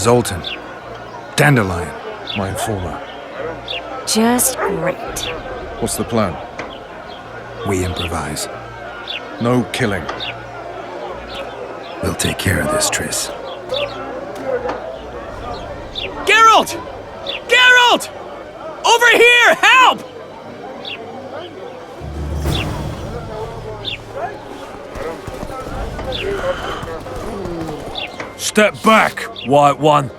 Zoltan. Dandelion, my informer. Just great. What's the plan? We improvise. No killing. We'll take care of this, Triss. Geralt! Geralt! Over here! Help! Step back, White One.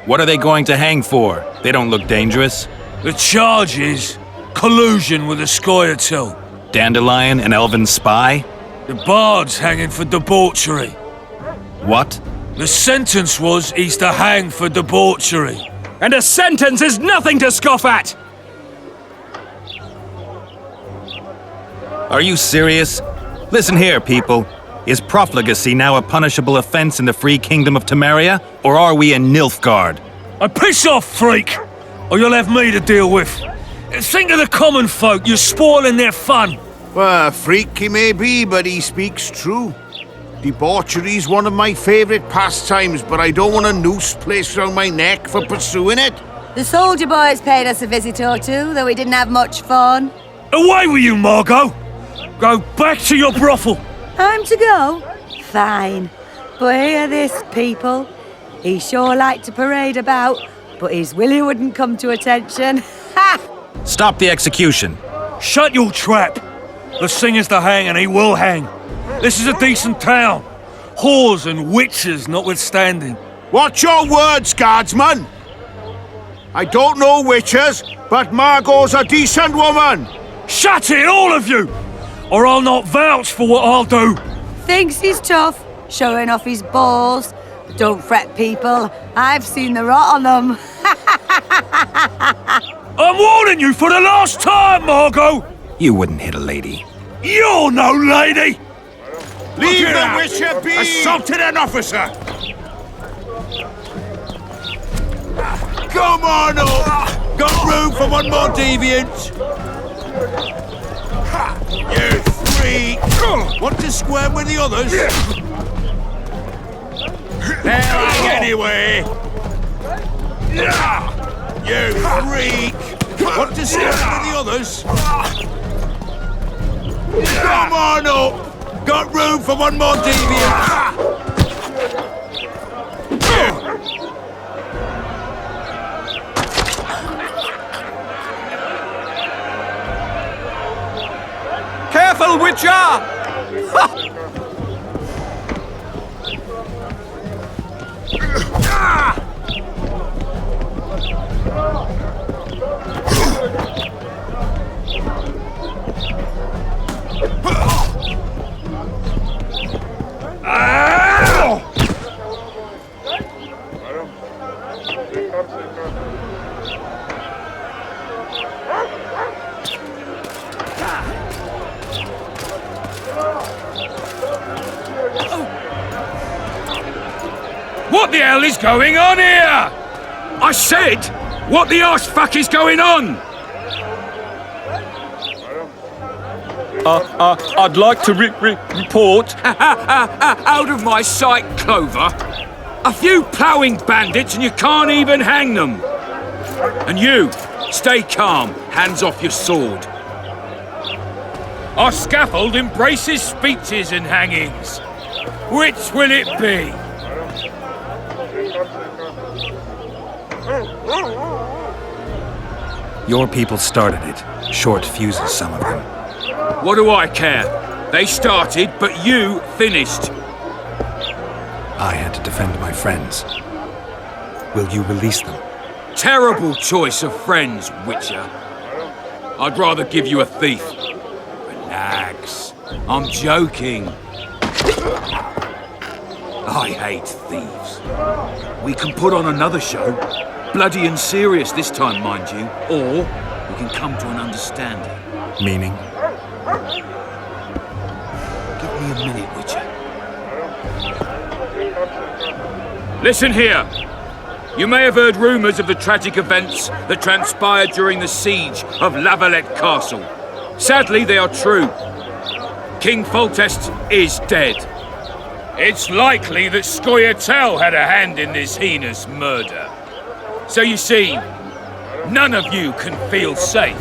What are they going to hang for? They don't look dangerous. The charge is collusion with the Scoia'tael. Dandelion, an elven spy? The bard's hanging for debauchery. What? The sentence was he's to hang for debauchery. And a sentence is nothing to scoff at! Are you serious? Listen here, people. Is profligacy now a punishable offense in the free kingdom of Temeria, or are we in Nilfgaard? Piss off, freak! Or you'll have me to deal with. Think of the common folk, you're spoiling their fun. Well, a freak he may be, but he speaks true. Debauchery's one of my favourite pastimes, but I don't want a noose placed around my neck for pursuing it. The soldier boys paid us a visit or two, though we didn't have much fun. Away with you, Margot! Go back to your brothel! Time to go? Fine. But hear this, people. He sure liked to parade about, but his Willie wouldn't come to attention. Ha! Stop the execution. Shut your trap! The singer's to hang and he will hang. This is a decent town. Whores and witches notwithstanding. Watch your words, guardsman! I don't know witches, but Margot's a decent woman! Shut it, all of you! Or I'll not vouch for what I'll do. Thinks he's tough, showing off his balls. But don't fret, people. I've seen the rot on them. I'm warning you for the last time, Margot! You wouldn't hit a lady. You're no lady! Leave the witcher be! Assaulted an officer! Come on up! Got room for one more deviant? You freak! Want to squirm with the others? There anyway! You freak! Want to squirm with the others? Come on up! Got room for one more deviant! Careful, Witcher! What the hell is going on here? I said, what the arse fuck is going on? I'd like to report... Out of my sight, Clover. A few ploughing bandits and you can't even hang them. And you, stay calm, hands off your sword. Our scaffold embraces speeches and hangings. Which will it be? Your people started it. Short fuses, some of them. What do I care? They started, but you finished. I had to defend my friends. Will you release them? Terrible choice of friends, Witcher. I'd rather give you a thief. Relax. I'm joking. I hate thieves. We can put on another show. Bloody and serious this time, mind you. Or we can come to an understanding. Meaning? Give me a minute, Witcher. Listen here. You may have heard rumours of the tragic events that transpired during the siege of Lavalette Castle. Sadly, they are true. King Foltest is dead. It's likely that Scoia'tael had a hand in this heinous murder. So you see, none of you can feel safe.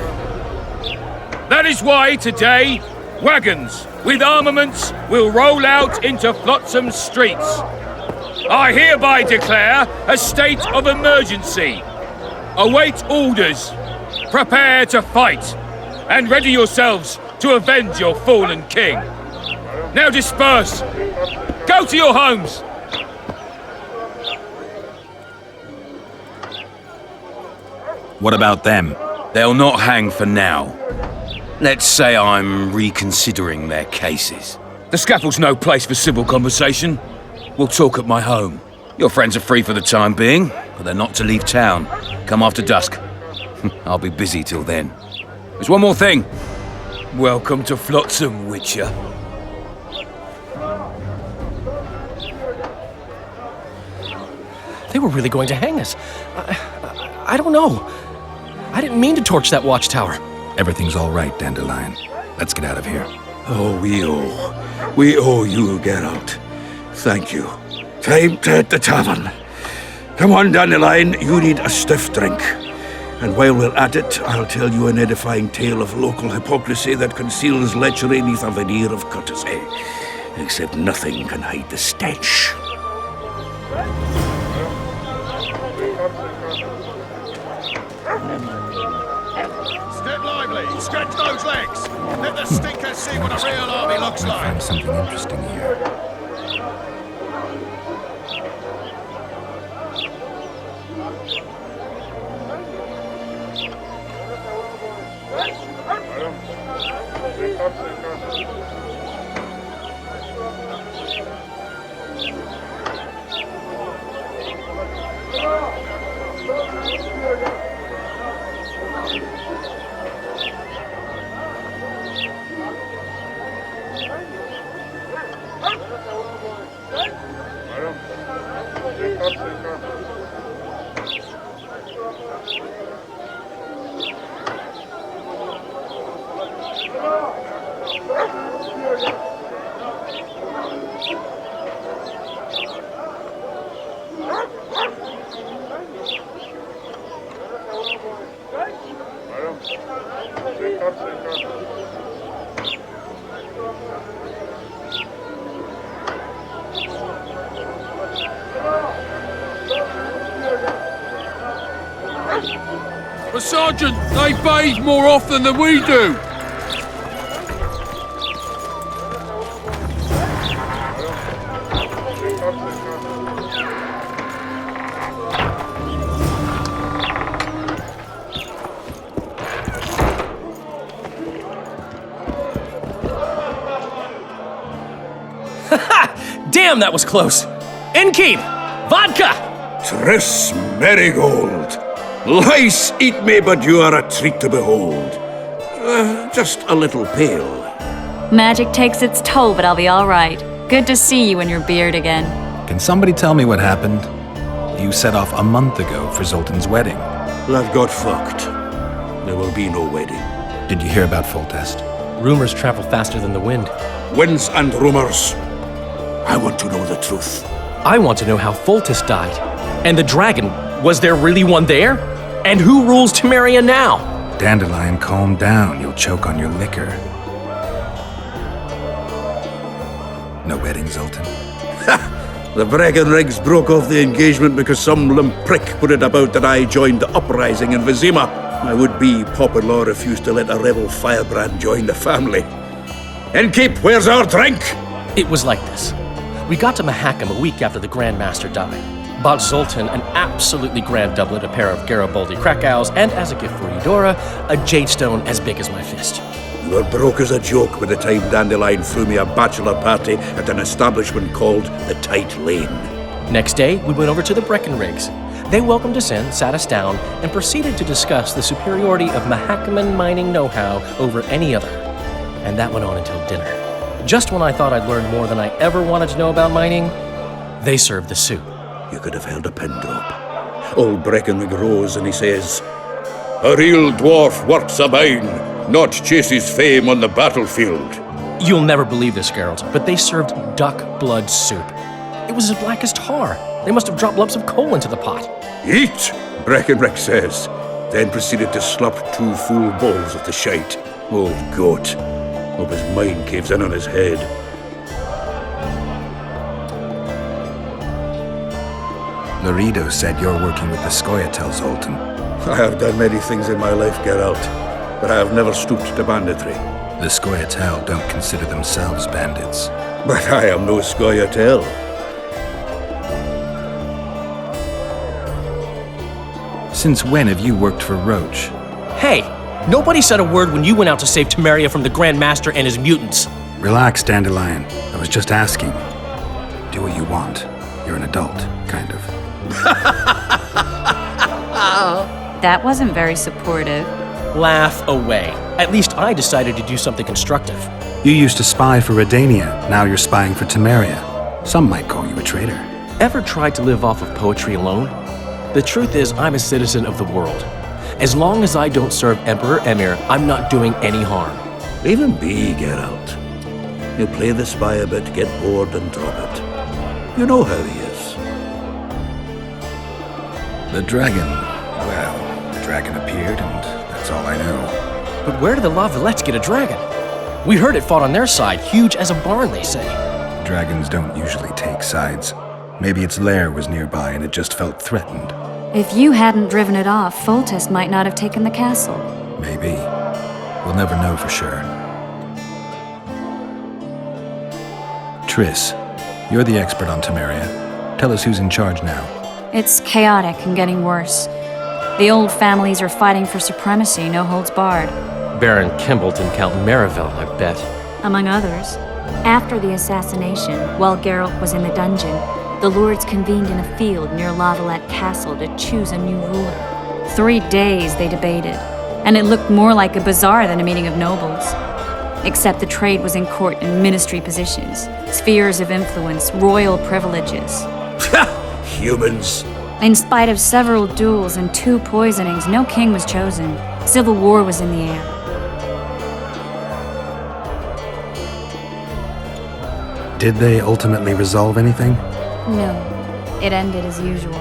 That is why today, wagons with armaments will roll out into Flotsam's streets. I hereby declare a state of emergency. Await orders. Prepare to fight. And ready yourselves to avenge your fallen king. Now disperse. Go to your homes. What about them? They'll not hang for now. Let's say I'm reconsidering their cases. The scaffold's no place for civil conversation. We'll talk at my home. Your friends are free for the time being, but they're not to leave town. Come after dusk. I'll be busy till then. There's one more thing. Welcome to Flotsam, Witcher. They were really going to hang us. I don't know. I didn't mean to torch that watchtower. Everything's all right, Dandelion. Let's get out of here. Oh, we owe you, Geralt. Thank you. Time to hit the tavern. Come on, Dandelion, you need a stiff drink. And while we're at it, I'll tell you an edifying tale of local hypocrisy that conceals lechery neath a veneer of courtesy. Except nothing can hide the stench. Step lively, stretch those legs. Let the stinkers see what a real army looks I like. find something interesting here. But Sergeant, they bathe more often than we do. Damn, that was close. Innkeep! Vodka! Triss Merigold. Lice eat me, but you are a treat to behold. Just a little pale. Magic takes its toll, but I'll be all right. Good to see you and your beard again. Can somebody tell me what happened? You set off a month ago for Zoltan's wedding. That got fucked. There will be no wedding. Did you hear about Foltest? Rumors travel faster than the wind. Winds and rumors. I want to know the truth. I want to know how Foltest died. And the dragon, was there really one there? And who rules Temeria now? Dandelion, calm down. You'll choke on your liquor. No wedding, Zoltan. The Breckenrigs broke off the engagement because some limp prick put it about that I joined the uprising in Vizima. My would-be popper-in-law refused to let a rebel firebrand join the family. Innkeep, where's our drink? It was like this. We got to Mahakam a week after the Grand Master died. Bought Zoltan an absolutely grand doublet, a pair of Garibaldi Krakows, and as a gift for Eudora, a jadestone as big as my fist. You were broke as a joke by the time Dandelion threw me a bachelor party at an establishment called the Tight Lane. Next day, we went over to the Breckenrigs. They welcomed us in, sat us down, and proceeded to discuss the superiority of Mahakaman mining know-how over any other. And that went on until dinner. Just when I thought I'd learned more than I ever wanted to know about mining, they served the soup. You could have held a pin drop. Old Breckenrig rose and he says, "A real dwarf works a mine, not chases fame on the battlefield." You'll never believe this, Geralt, but they served duck blood soup. It was as black as tar. They must have dropped lumps of coal into the pot. Eat, Breckenrick says, then proceeded to slop 2 full bowls of the shite. Old goat. Hope his mind caves in on his head. Laredo said you're working with the Scoia'tael, Zoltan. I have done many things in my life, Geralt, but I have never stooped to banditry. The Scoia'tael don't consider themselves bandits. But I am no Scoia'tael. Since when have you worked for Roach? Hey, nobody said a word when you went out to save Temeria from the Grand Master and his mutants. Relax, Dandelion. I was just asking. Do what you want. You're an adult, kind of. That wasn't very supportive. Laugh away. At least I decided to do something constructive. You used to spy for Redania. Now you're spying for Temeria. Some might call you a traitor. Ever tried to live off of poetry alone? The truth is, I'm a citizen of the world. As long as I don't serve Emperor Emir, I'm not doing any harm. Leave him be, Geralt. He'll play the spy a bit, get bored, and drop it. You know how he is. The dragon. Well, the dragon appeared, and that's all I know. But where did the Lavalettes get a dragon? We heard it fought on their side, huge as a barn, they say. Dragons don't usually take sides. Maybe its lair was nearby and it just felt threatened. If you hadn't driven it off, Foltest might not have taken the castle. Maybe. We'll never know for sure. Triss, you're the expert on Temeria. Tell us who's in charge now. It's chaotic and getting worse. The old families are fighting for supremacy, no holds barred. Baron Kimbolt and Count Merivale, I bet. Among others. After the assassination, while Geralt was in the dungeon, the lords convened in a field near Lavalette Castle to choose a new ruler. 3 days they debated, and it looked more like a bazaar than a meeting of nobles. Except the trade was in court and ministry positions, spheres of influence, royal privileges. Humans. In spite of several duels and 2 poisonings, no king was chosen. Civil war was in the air. Did they ultimately resolve anything? No, it ended as usual.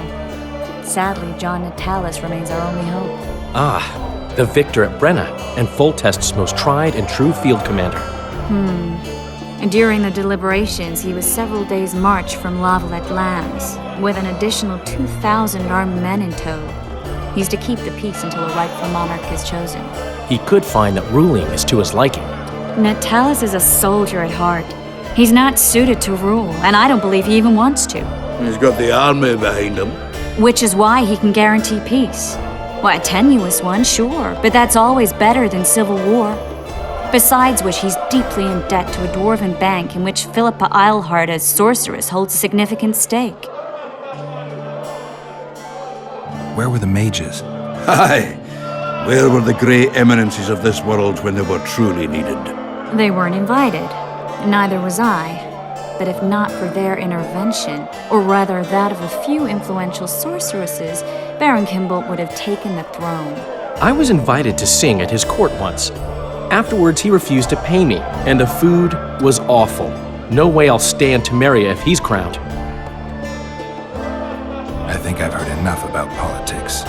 Sadly, John Natalis remains our only hope. Ah, the victor at Brenna, and Foltest's most tried and true field commander. And during the deliberations, he was several days' march from Lavalette lands, with an additional 2,000 armed men in tow. He's to keep the peace until a rightful monarch is chosen. He could find that ruling is to his liking. Natalis is a soldier at heart. He's not suited to rule, and I don't believe he even wants to. He's got the army behind him. Which is why he can guarantee peace. Well, a tenuous one, sure, but that's always better than civil war. Besides which, he's deeply in debt to a dwarven bank in which Philippa Eilhart, as sorceress, holds a significant stake. Where were the mages? Aye. Where were the grey eminences of this world when they were truly needed? They weren't invited. Neither was I. But if not for their intervention, or rather that of a few influential sorceresses, Baron Kimbolt would have taken the throne. I was invited to sing at his court once. Afterwards, he refused to pay me, and the food was awful. No way I'll stay in Temeria if he's crowned. I think I've heard enough about politics.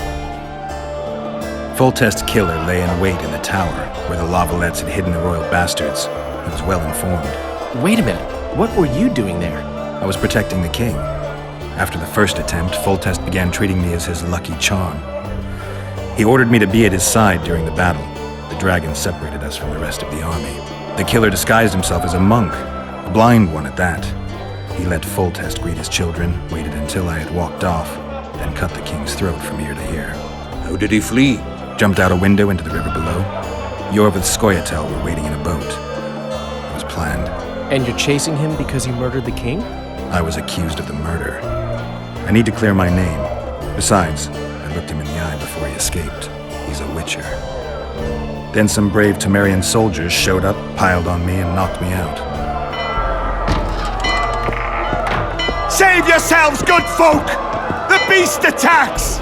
Foltest's killer lay in wait in the tower, where the Lavalettes had hidden the royal bastards. He was well informed. Wait a minute. What were you doing there? I was protecting the king. After the first attempt, Foltest began treating me as his lucky charm. He ordered me to be at his side during the battle. The dragon separated us from the rest of the army. The killer disguised himself as a monk, a blind one at that. He let Foltest greet his children, waited until I had walked off, then cut the king's throat from ear to ear. How did he flee? Jumped out a window into the river below. Yorvith Scoia'tael were waiting in a boat. It was planned. And you're chasing him because he murdered the king? I was accused of the murder. I need to clear my name. Besides, I looked him in the eye before he escaped. He's a witcher. Then some brave Temerian soldiers showed up, piled on me, and knocked me out. Save yourselves, good folk! The beast attacks!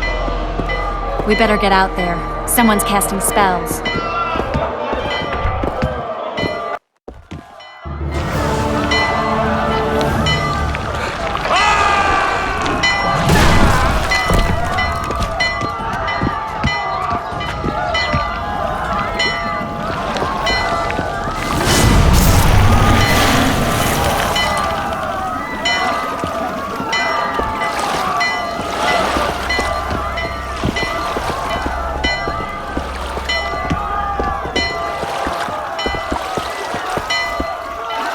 We better get out there. Someone's casting spells.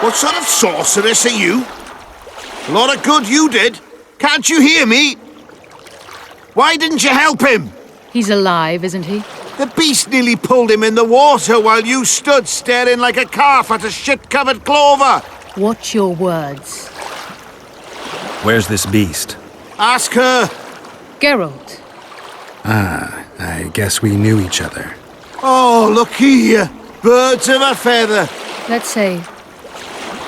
What sort of sorceress are you? A lot of good you did. Can't you hear me? Why didn't you help him? He's alive, isn't he? The beast nearly pulled him in the water while you stood staring like a calf at a shit-covered clover. Watch your words. Where's this beast? Ask her. Geralt. Ah, I guess we knew each other. Oh, look here. Birds of a feather. Let's say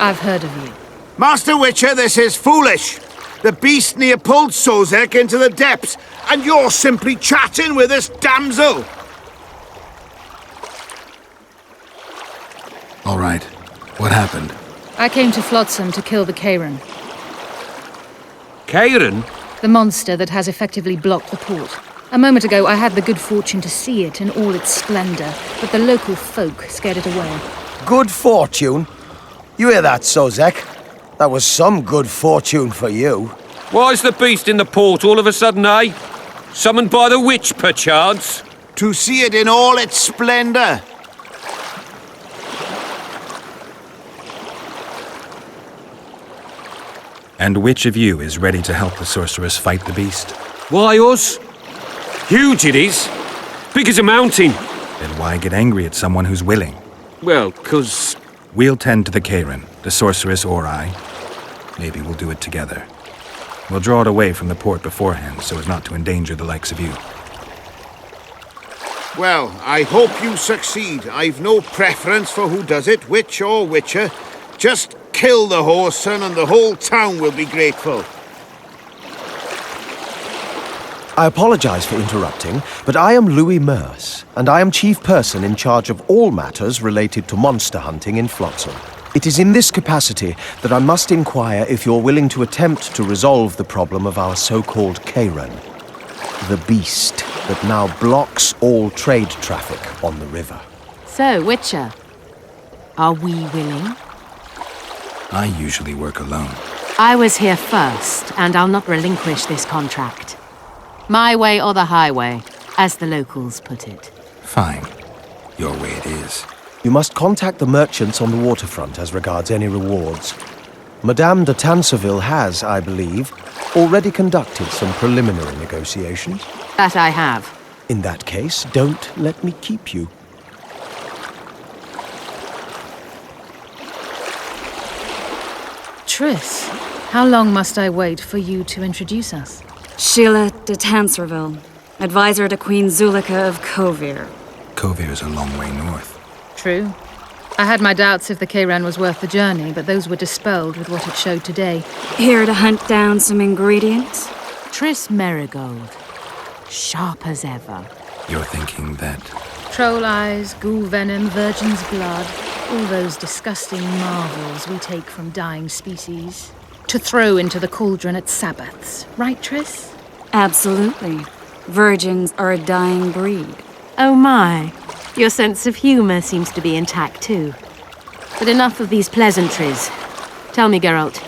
I've heard of you. Master Witcher, this is foolish. The beast near pulled Sozek into the depths, and you're simply chatting with this damsel. All right. What happened? I came to Flotsam to kill the Karen, Karen? the monster that has effectively blocked the port. A moment ago, I had the good fortune to see it in all its splendor, but the local folk scared it away. Good fortune? You hear that, Sozek? That was some good fortune for you. Why's the beast in the port all of a sudden, eh? Summoned by the witch, perchance? To see it in all its splendor. And which of you is ready to help the sorceress fight the beast? Why us? Huge it is. Big as a mountain. Then why get angry at someone who's willing? Well, 'cause... We'll tend to the Karen, the sorceress or I. Maybe we'll do it together. We'll draw it away from the port beforehand so as not to endanger the likes of you. Well, I hope you succeed. I've no preference for who does it, witch or witcher. Just kill the whoreson and the whole town will be grateful. I apologize for interrupting, but I am Louis Merce, and I am chief person in charge of all matters related to monster hunting in Flotsam. It is in this capacity that I must inquire if you're willing to attempt to resolve the problem of our so-called Karen, the beast that now blocks all trade traffic on the river. So, Witcher, are we willing? I usually work alone. I was here first, and I'll not relinquish this contract. My way or the highway, as the locals put it. Fine. Your way it is. You must contact the merchants on the waterfront as regards any rewards. Madame de Tanseville has, I believe, already conducted some preliminary negotiations. That I have. In that case, don't let me keep you. Triss, how long must I wait for you to introduce us? Sheila de Tanserville, advisor to Queen Zulika of Kovir. Kovir's a long way north. True. I had my doubts if the Karen was worth the journey, but those were dispelled with what it showed today. Here to hunt down some ingredients? Triss Merigold. Sharp as ever. You're thinking that... Troll eyes, ghoul venom, virgin's blood, all those disgusting marvels we take from dying species, to throw into the cauldron at Sabbaths. Right, Triss? Absolutely. Virgins are a dying breed. Oh my. Your sense of humor seems to be intact too. But enough of these pleasantries. Tell me, Geralt,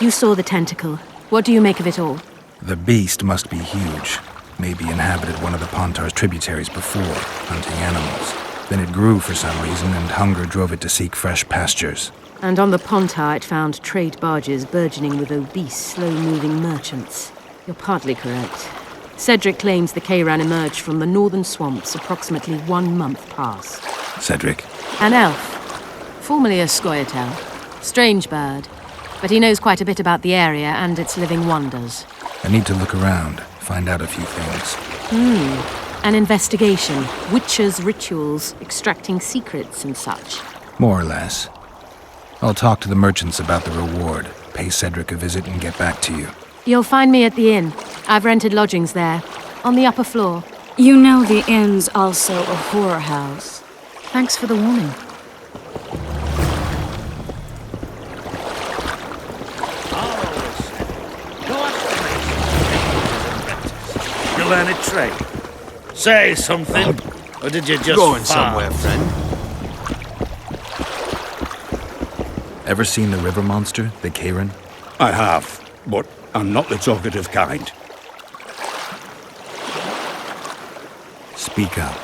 you saw the tentacle. What do you make of it all? The beast must be huge. Maybe inhabited one of the Pontar's tributaries before, hunting animals. Then it grew for some reason, and hunger drove it to seek fresh pastures. And on the Pontar it found trade barges burgeoning with obese, slow-moving merchants. You're partly correct. Cedric claims the Kayran emerged from the northern swamps approximately 1 month past. Cedric? An elf. Formerly a Scoia'tael. Strange bird. But he knows quite a bit about the area and its living wonders. I need to look around, find out a few things. An investigation. Witches' rituals, extracting secrets and such. More or less. I'll talk to the merchants about the reward, pay Cedric a visit and get back to you. You'll find me at the inn. I've rented lodgings there, on the upper floor. You know the inn's also a whorehouse. Thanks for the warning. You learn a trade. Say something, or did you just Going farm? somewhere, friend. Ever seen the river monster, the Kayran? I have, but I'm not the talkative kind. Speak up.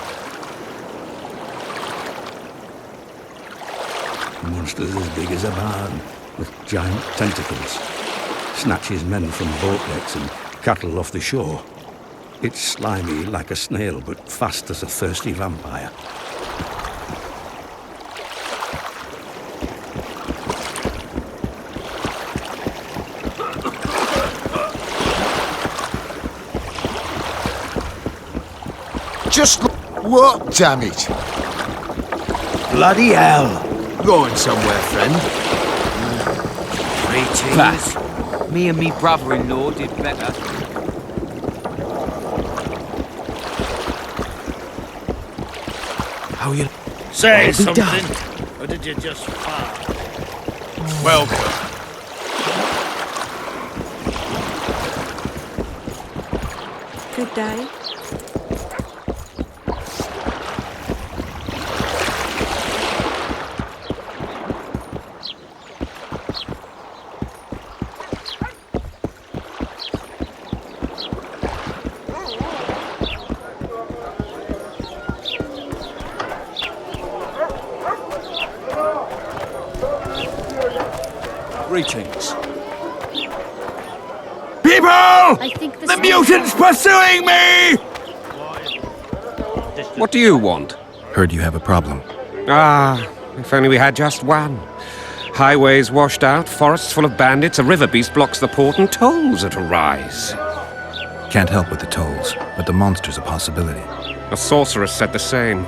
Monsters as big as a barn, with giant tentacles. Snatches men from boat decks and cattle off the shore. It's slimy like a snail, but fast as a thirsty vampire. Just what, damn it? Bloody hell! Going somewhere, friend? Greetings. Me and me brother-in-law did better. How you... Say something, or did you just fart? Welcome. Good day. Greetings. People! I think The mutant's pursuing me! What do you want? Heard you have a problem. Ah, if only we had just one. Highways washed out, forests full of bandits, a river beast blocks the port, and tolls at a rise. Can't help with the tolls, but the monster's a possibility. A sorceress said the same,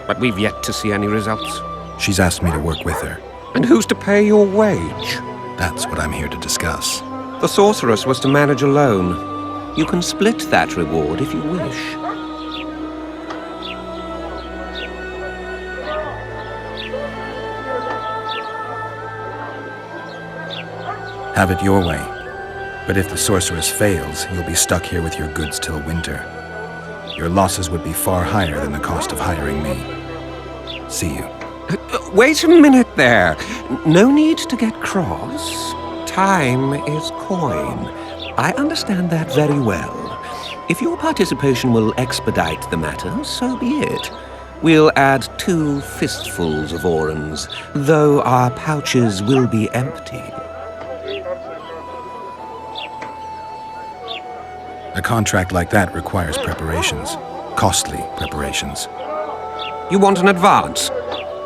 but we've yet to see any results. She's asked me to work with her. And who's to pay your wage? That's what I'm here to discuss. The sorceress was to manage alone. You can split that reward if you wish. Have it your way. But if the sorceress fails, you'll be stuck here with your goods till winter. Your losses would be far higher than the cost of hiring me. See you. Wait a minute there. No need to get cross. Time is coin. I understand that very well. If your participation will expedite the matter, so be it. We'll add 2 fistfuls of orans, though our pouches will be empty. A contract like that requires preparations. Costly preparations. You want an advance?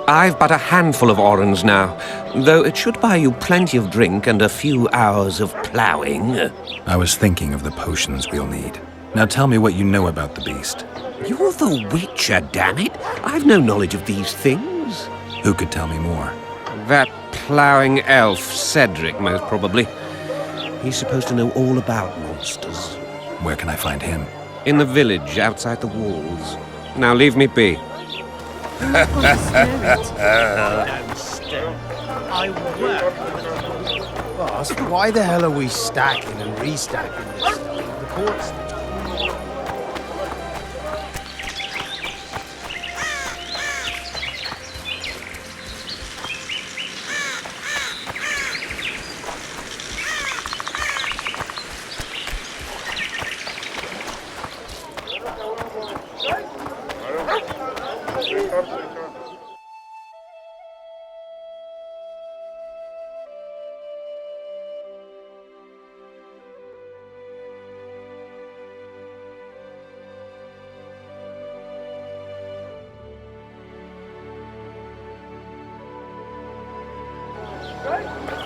I've but a handful of orans now, though it should buy you plenty of drink and a few hours of ploughing. I was thinking of the potions we'll need. Now tell me what you know about the beast. You're the Witcher, damn it! I've no knowledge of these things. Who could tell me more? That ploughing elf, Cedric, most probably. He's supposed to know all about monsters. Where can I find him? In the village, outside the walls. Now leave me be. Boss, why the hell are we stacking and restacking this stuff? The port's...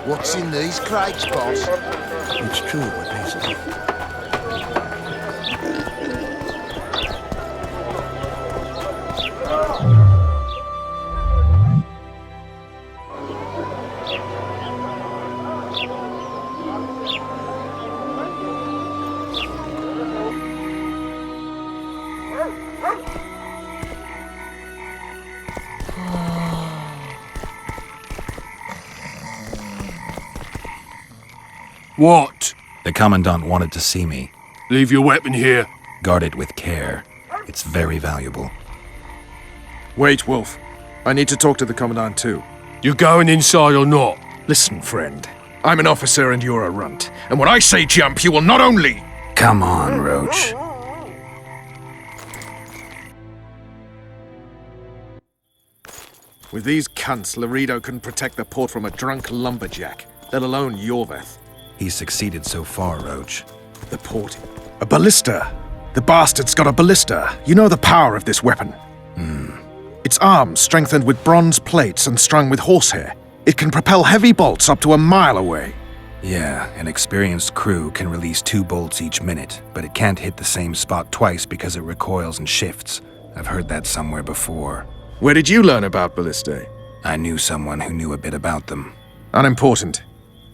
What's in these crates, boss? It's true what they say. What? The Commandant wanted to see me. Leave your weapon here. Guard it with care. It's very valuable. Wait, Wolf. I need to talk to the Commandant too. You going inside or not? Listen, friend. I'm an officer and you're a runt. And when I say jump, you will not only... Come on, Roach. With these cunts, Laredo can protect the port from a drunk lumberjack, let alone Yorveth. He's succeeded so far, Roach. The port. A ballista! The bastard's got a ballista. You know the power of this weapon. Its arms strengthened with bronze plates and strung with horsehair. It can propel heavy bolts up to a mile away. Yeah, an experienced crew can release 2 bolts each minute, but it can't hit the same spot twice because it recoils and shifts. I've heard that somewhere before. Where did you learn about ballistae? I knew someone who knew a bit about them. Unimportant.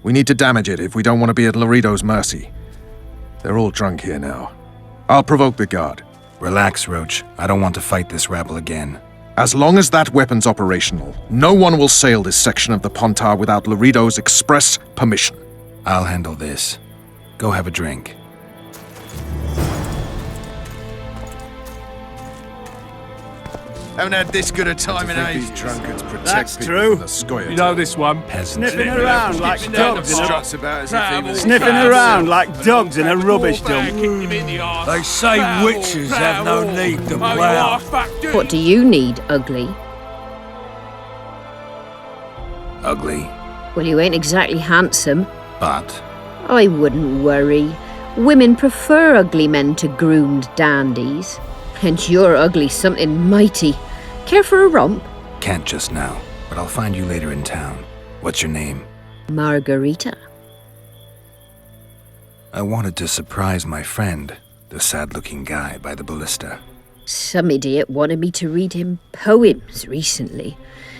We need to damage it if we don't want to be at Laredo's mercy. They're all drunk here now. I'll provoke the guard. Relax, Roach. I don't want to fight this rabble again. As long as that weapon's operational, no one will sail this section of the Pontar without Laredo's express permission. I'll handle this. Go have a drink. Haven't had this good a time in ages. These drunkards protect That's people true. from the Scoia. You know this one. Peasants. Sniffing around like dogs in a... Struts about as if he was Sniffing around like dogs in a rubbish dump. They say witches have no need to plough. What do you need, ugly? Ugly, Well, you ain't exactly handsome. but I wouldn't worry. Women prefer ugly men to groomed dandies. And you're ugly something mighty. Care for a romp? can't just now. But I'll find you later in town. What's your name? Margarita. I wanted to surprise my friend, the sad-looking guy by the ballista. Some idiot wanted me to read him poems recently.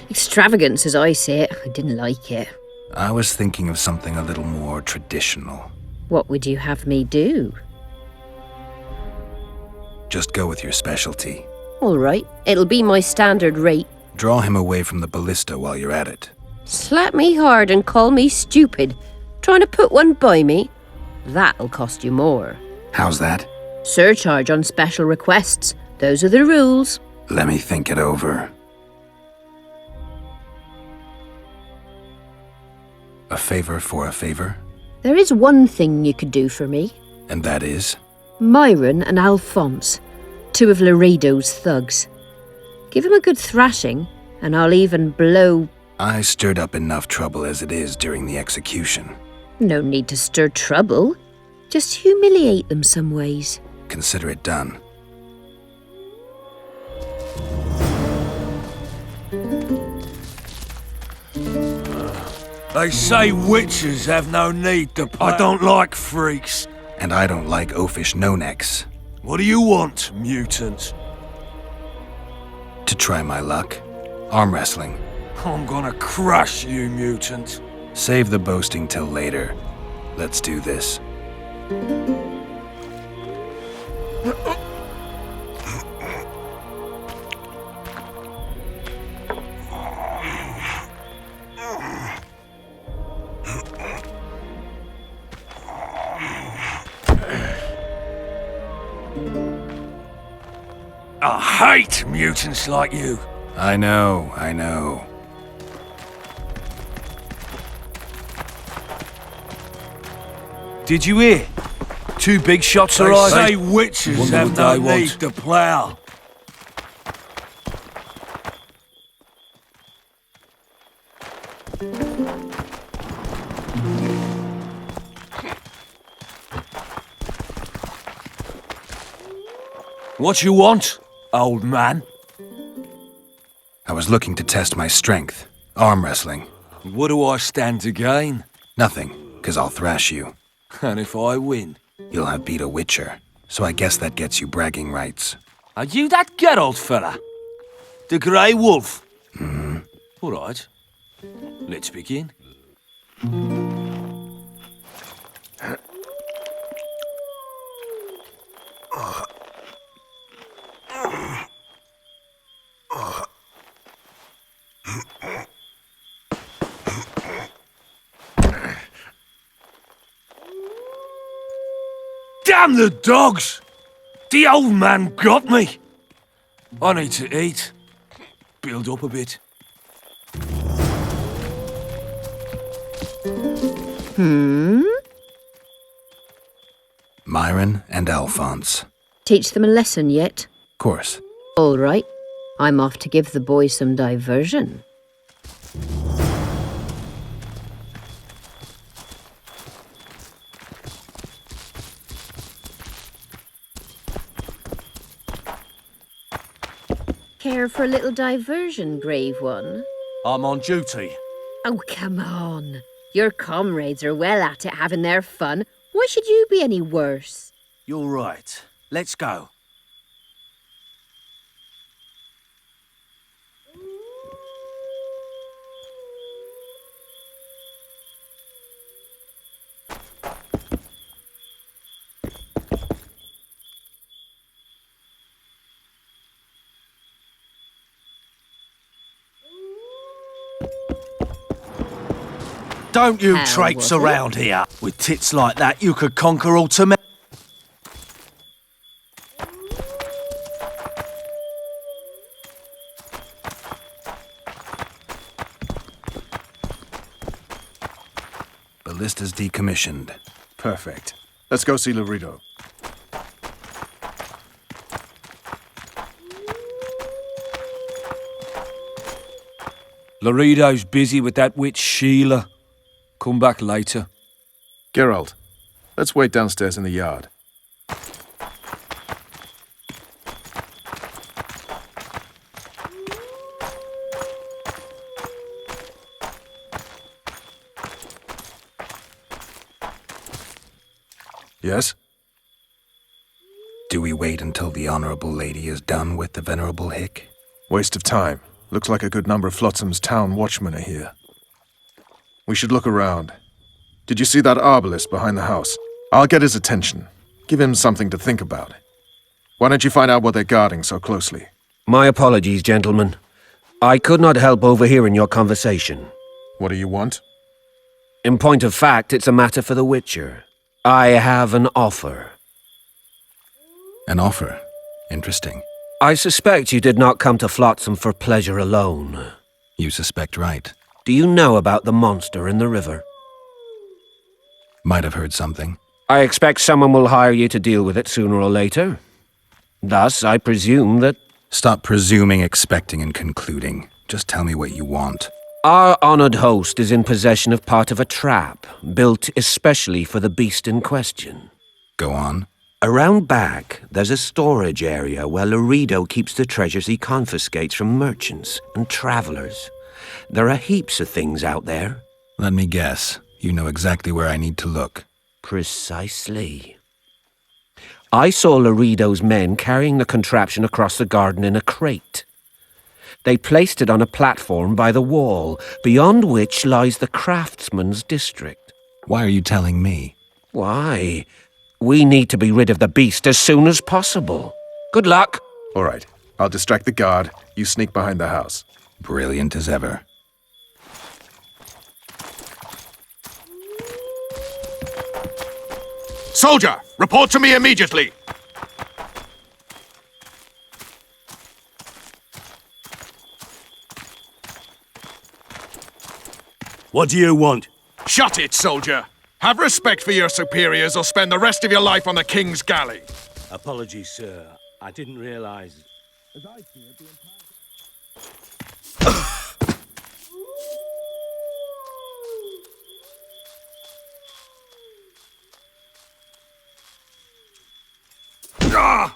Extravagance, as I say it. I didn't like it. I was thinking of something a little more traditional. What would you have me do? Just go with your specialty. All right, it'll be my standard rate. Draw him away from the ballista while you're at it. Slap me hard and call me stupid. Trying to put one by me? That'll cost you more. How's that? Surcharge on special requests. Those are the rules. Let me think it over. A favor for a favor? There is one thing you could do for me. And that is? Myron and Alphonse, 2 of Laredo's thugs. Give him a good thrashing, and I'll even blow... I stirred up enough trouble as it is during the execution. No need to stir trouble. Just humiliate them some ways. Consider it done. They say witches have no need to plough. I don't like freaks. And I don't like oafish no-necks. What do you want, mutant? To try my luck. Arm wrestling. I'm gonna crush you, mutant. Save the boasting till later. Let's do this. I hate mutants like you. I know. Did you hear? 2 big shots arrived. They say witches have no need to plough. What you want, old man? I was looking to test my strength. Arm wrestling. What do I stand to gain? Nothing, 'cause I'll thrash you. And if I win? You'll have beat a witcher, so I guess that gets you bragging rights. Are you that Geralt fella? The Grey Wolf? All right. Let's begin. Damn the dogs! The old man got me! I need to eat. Build up a bit. Myron and Alphonse. Teach them a lesson yet? Of course. All right. I'm off to give the boys some diversion. Care for a little diversion, brave one? I'm on duty. Oh, come on. Your comrades are well at it having their fun. Why should you be any worse? You're right. Let's go. Don't you How traipse was it? around here. With tits like that, you could conquer all to me. Ballista's decommissioned. Perfect. Let's go see Laredo. Laredo's busy with that witch Sheila. Come back later. Geralt, let's wait downstairs in the yard. Yes? Do we wait until the Honorable Lady is done with the Venerable Hick? Waste of time. Looks like a good number of Flotsam's town watchmen are here. We should look around. Did you see that arbalist behind the house? I'll get his attention. Give him something to think about. Why don't you find out what they're guarding so closely? My apologies, gentlemen. I could not help overhearing your conversation. What do you want? In point of fact, it's a matter for the Witcher. I have an offer. An offer? Interesting. I suspect you did not come to Flotsam for pleasure alone. You suspect right. Do you know about the monster in the river? Might have heard something. I expect someone will hire you to deal with it sooner or later. Thus, I presume that... Stop presuming, expecting, and concluding. Just tell me what you want. Our honored host is in possession of part of a trap, built especially for the beast in question. Go on. Around back, there's a storage area where Laredo keeps the treasures he confiscates from merchants and travelers. There are heaps of things out there. Let me guess. You know exactly where I need to look. Precisely. I saw Laredo's men carrying the contraption across the garden in a crate. They placed it on a platform by the wall, beyond which lies the craftsman's district. Why are you telling me? Why? We need to be rid of the beast as soon as possible. Good luck. All right. I'll distract the guard. You sneak behind the house. Brilliant as ever. Soldier, report to me immediately! What do you want? Shut it, soldier! Have respect for your superiors or spend the rest of your life on the King's galley. Apologies, sir. I didn't realize... Ah!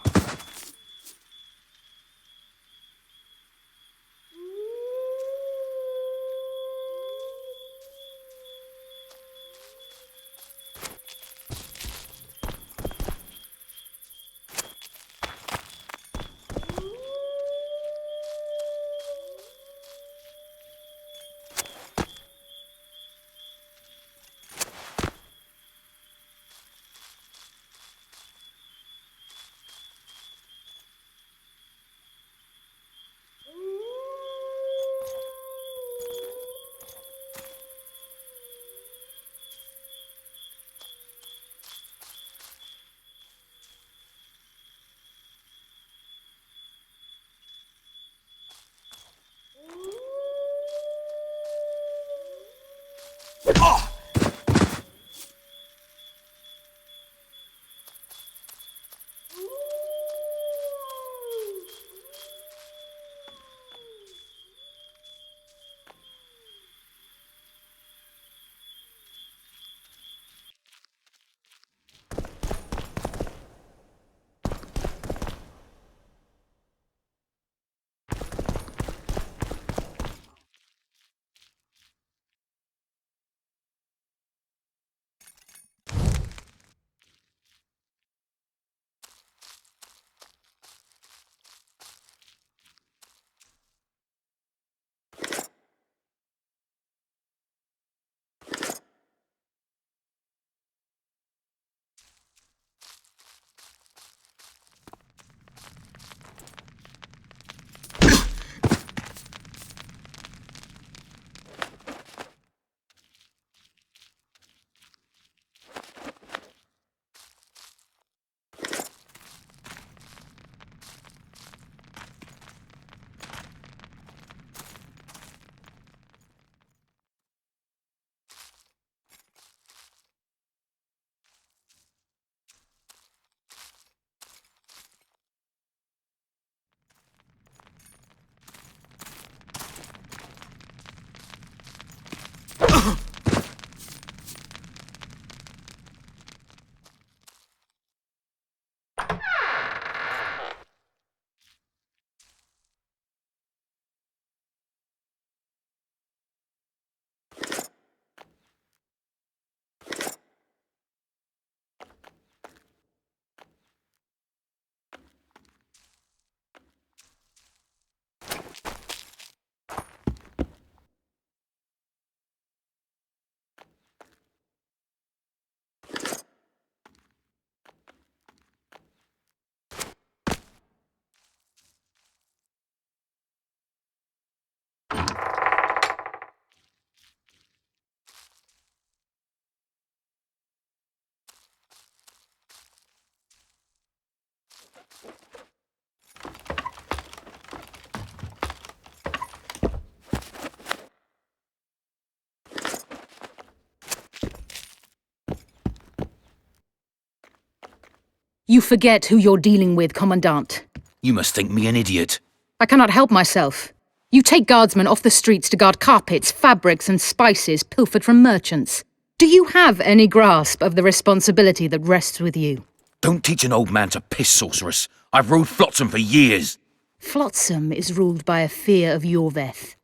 You forget who you're dealing with, Commandant. You must think me an idiot. I cannot help myself. You take guardsmen off the streets to guard carpets, fabrics, and spices pilfered from merchants. Do you have any grasp of the responsibility that rests with you? Don't teach an old man to piss, sorceress. I've ruled Flotsam for years. Flotsam is ruled by a fear of Yorveth.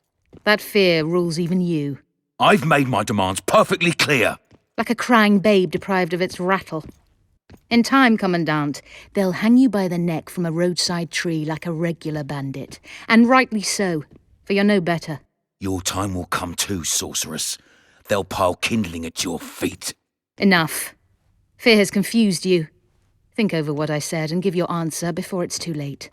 That fear rules even you. I've made my demands perfectly clear. Like a crying babe deprived of its rattle. In time, Commandant, they'll hang you by the neck from a roadside tree like a regular bandit. And rightly so, for you're no better. Your time will come too, sorceress. They'll pile kindling at your feet. Enough. Fear has confused you. Think over what I said and give your answer before it's too late.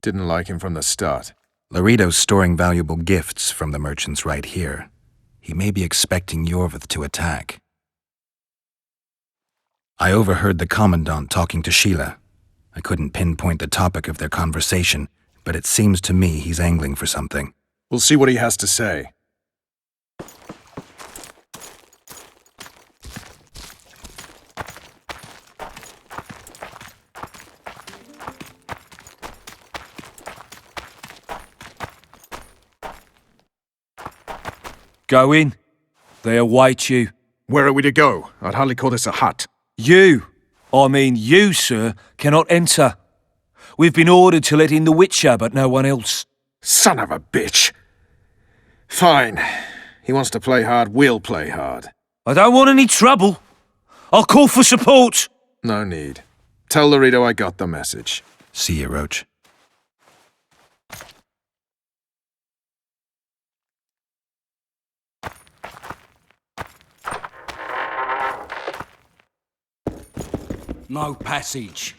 Didn't like him from the start. Laredo's storing valuable gifts from the merchants right here. He may be expecting Yorveth to attack. I overheard the Commandant talking to Sheila. I couldn't pinpoint the topic of their conversation, but it seems to me he's angling for something. We'll see what he has to say. Go in. They await you. Where are we to go? I'd hardly call this a hut. You, sir, cannot enter. We've been ordered to let in the Witcher, but no one else. Son of a bitch. Fine. He wants to play hard, we'll play hard. I don't want any trouble. I'll call for support. No need. Tell Laredo I got the message. See you, Roach. No passage.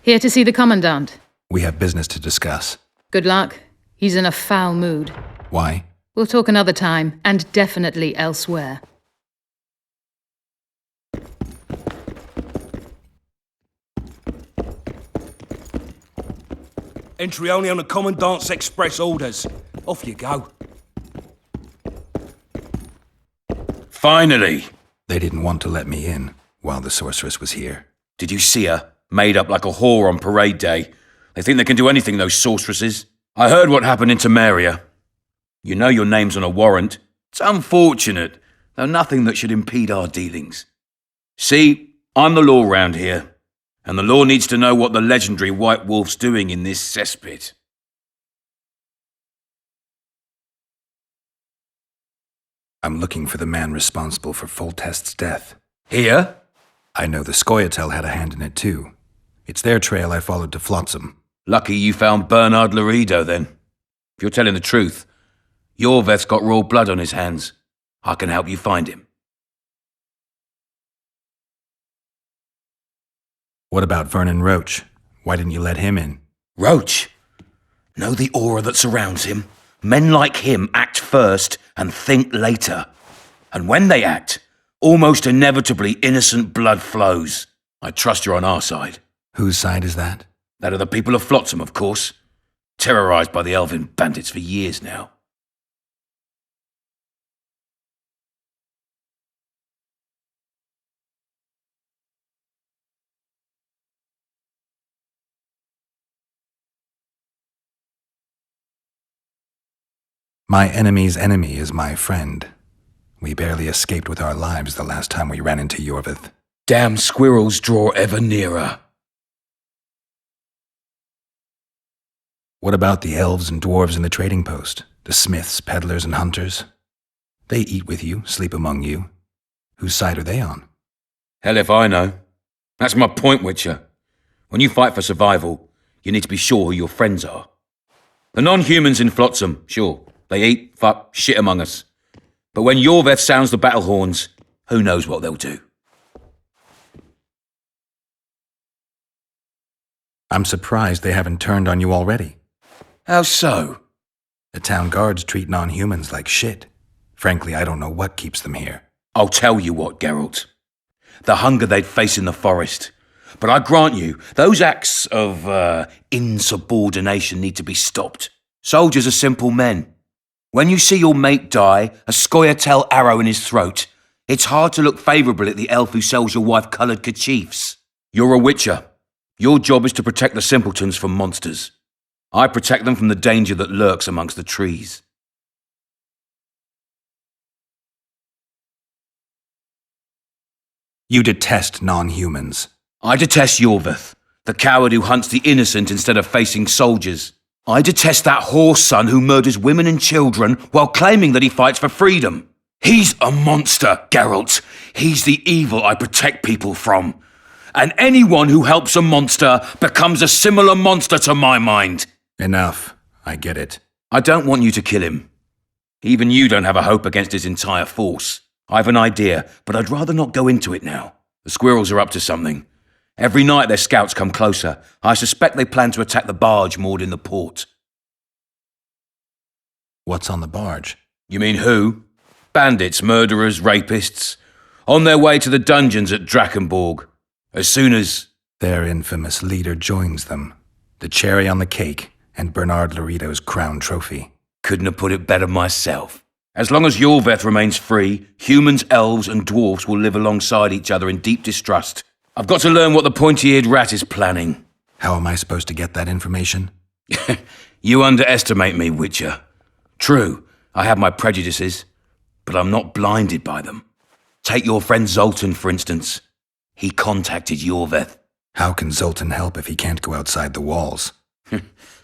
Here to see the Commandant. We have business to discuss. Good luck. He's in a foul mood. Why? We'll talk another time, and definitely elsewhere. Entry only on the Commandant's express orders. Off you go. Finally! They didn't want to let me in while the sorceress was here. Did you see her? Made up like a whore on parade day. They think they can do anything, those sorceresses. I heard what happened in Temeria. You know your name's on a warrant. It's unfortunate, though nothing that should impede our dealings. See, I'm the law round here, and the law needs to know what the legendary White Wolf's doing in this cesspit. I'm looking for the man responsible for Foltest's death. Here? I know the Scoia'tael had a hand in it too. It's their trail I followed to Flotsam. Lucky you found Bernard Laredo, then. If you're telling the truth, Yorveth's got raw blood on his hands. I can help you find him. What about Vernon Roach? Why didn't you let him in? Roach? Know the aura that surrounds him? Men like him act first and think later. And when they act, almost inevitably innocent blood flows. I trust you're on our side. Whose side is that? That of the people of Flotsam, of course. Terrorized by the elven bandits for years now. My enemy's enemy is my friend. We barely escaped with our lives the last time we ran into Yorvith. Damn squirrels draw ever nearer. What about the elves and dwarves in the trading post? The smiths, peddlers, and hunters? They eat with you, sleep among you. Whose side are they on? Hell if I know. That's my point, Witcher. When you fight for survival, you need to be sure who your friends are. The non-humans in Flotsam, sure, they eat, fuck, shit among us. But when Yorveth sounds the battle horns, who knows what they'll do. I'm surprised they haven't turned on you already. How so? The town guards treat non-humans like shit. Frankly, I don't know what keeps them here. I'll tell you what, Geralt. The hunger they'd face in the forest. But I grant you, those acts of insubordination need to be stopped. Soldiers are simple men. When you see your mate die, a scoia'tael arrow in his throat, it's hard to look favourable at the elf who sells your wife coloured kerchiefs. You're a witcher. Your job is to protect the simpletons from monsters. I protect them from the danger that lurks amongst the trees. You detest non-humans. I detest Yorvith, the coward who hunts the innocent instead of facing soldiers. I detest that whore son who murders women and children while claiming that he fights for freedom. He's a monster, Geralt. He's the evil I protect people from. And anyone who helps a monster becomes a similar monster to my mind. Enough. I get it. I don't want you to kill him. Even you don't have a hope against his entire force. I have an idea, but I'd rather not go into it now. The squirrels are up to something. Every night their scouts come closer. I suspect they plan to attack the barge moored in the port. What's on the barge? You mean who? Bandits, murderers, rapists. On their way to the dungeons at Drakenborg. As soon as... Their infamous leader joins them. The cherry on the cake and Bernard Lorito's crown trophy. Couldn't have put it better myself. As long as Yorveth remains free, humans, elves, and dwarfs will live alongside each other in deep distrust. I've got to learn what the pointy-eared rat is planning. How am I supposed to get that information? You underestimate me, Witcher. True, I have my prejudices, but I'm not blinded by them. Take your friend Zoltan, for instance. He contacted Yorveth. How can Zoltan help if he can't go outside the walls?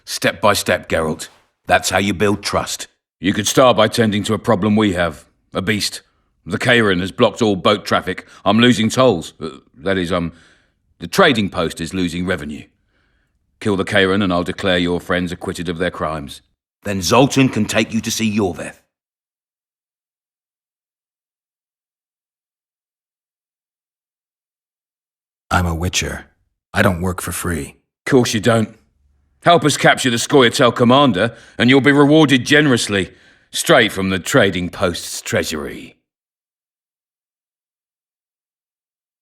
Step by step, Geralt. That's how you build trust. You could start by tending to a problem we have. A beast. The Kairan has blocked all boat traffic. I'm losing tolls. The trading post is losing revenue. Kill the Kairan and I'll declare your friends acquitted of their crimes. Then Zoltan can take you to see Yorveth. I'm a witcher. I don't work for free. Course you don't. Help us capture the scoia'tael commander, and you'll be rewarded generously, straight from the trading post's treasury.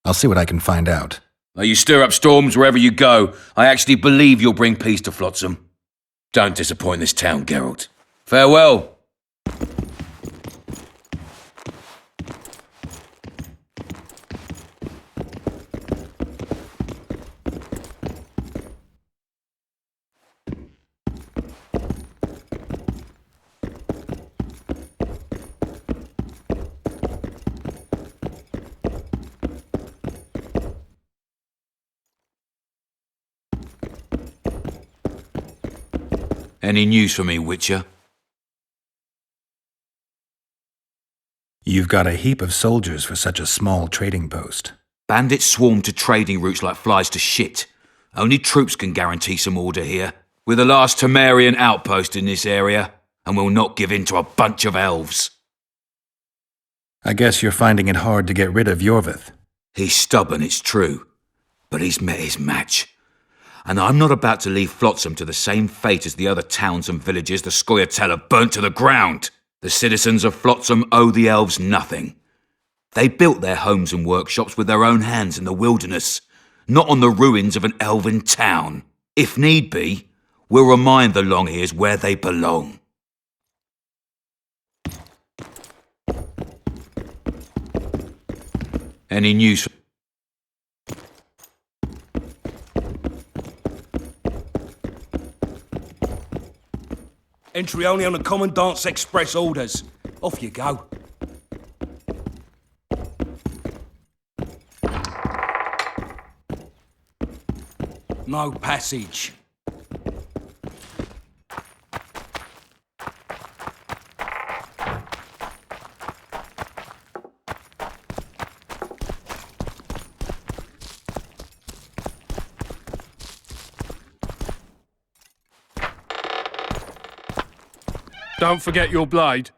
I'll see what I can find out. You stir up storms wherever you go. I actually believe you'll bring peace to Flotsam. Don't disappoint this town, Geralt. Farewell. Any news for me, Witcher? You've got a heap of soldiers for such a small trading post. Bandits swarm to trading routes like flies to shit. Only troops can guarantee some order here. We're the last Temerian outpost in this area, and we'll not give in to a bunch of elves. I guess you're finding it hard to get rid of Yorvith. He's stubborn, it's true, but he's met his match. And I'm not about to leave Flotsam to the same fate as the other towns and villages the scoia'tael have burnt to the ground. The citizens of Flotsam owe the elves nothing. They built their homes and workshops with their own hands in the wilderness, not on the ruins of an elven town. If need be, we'll remind the Long-Ears where they belong. Any news? Entry only on the Commandant's express orders. Off you go. No passage. Don't forget your blade.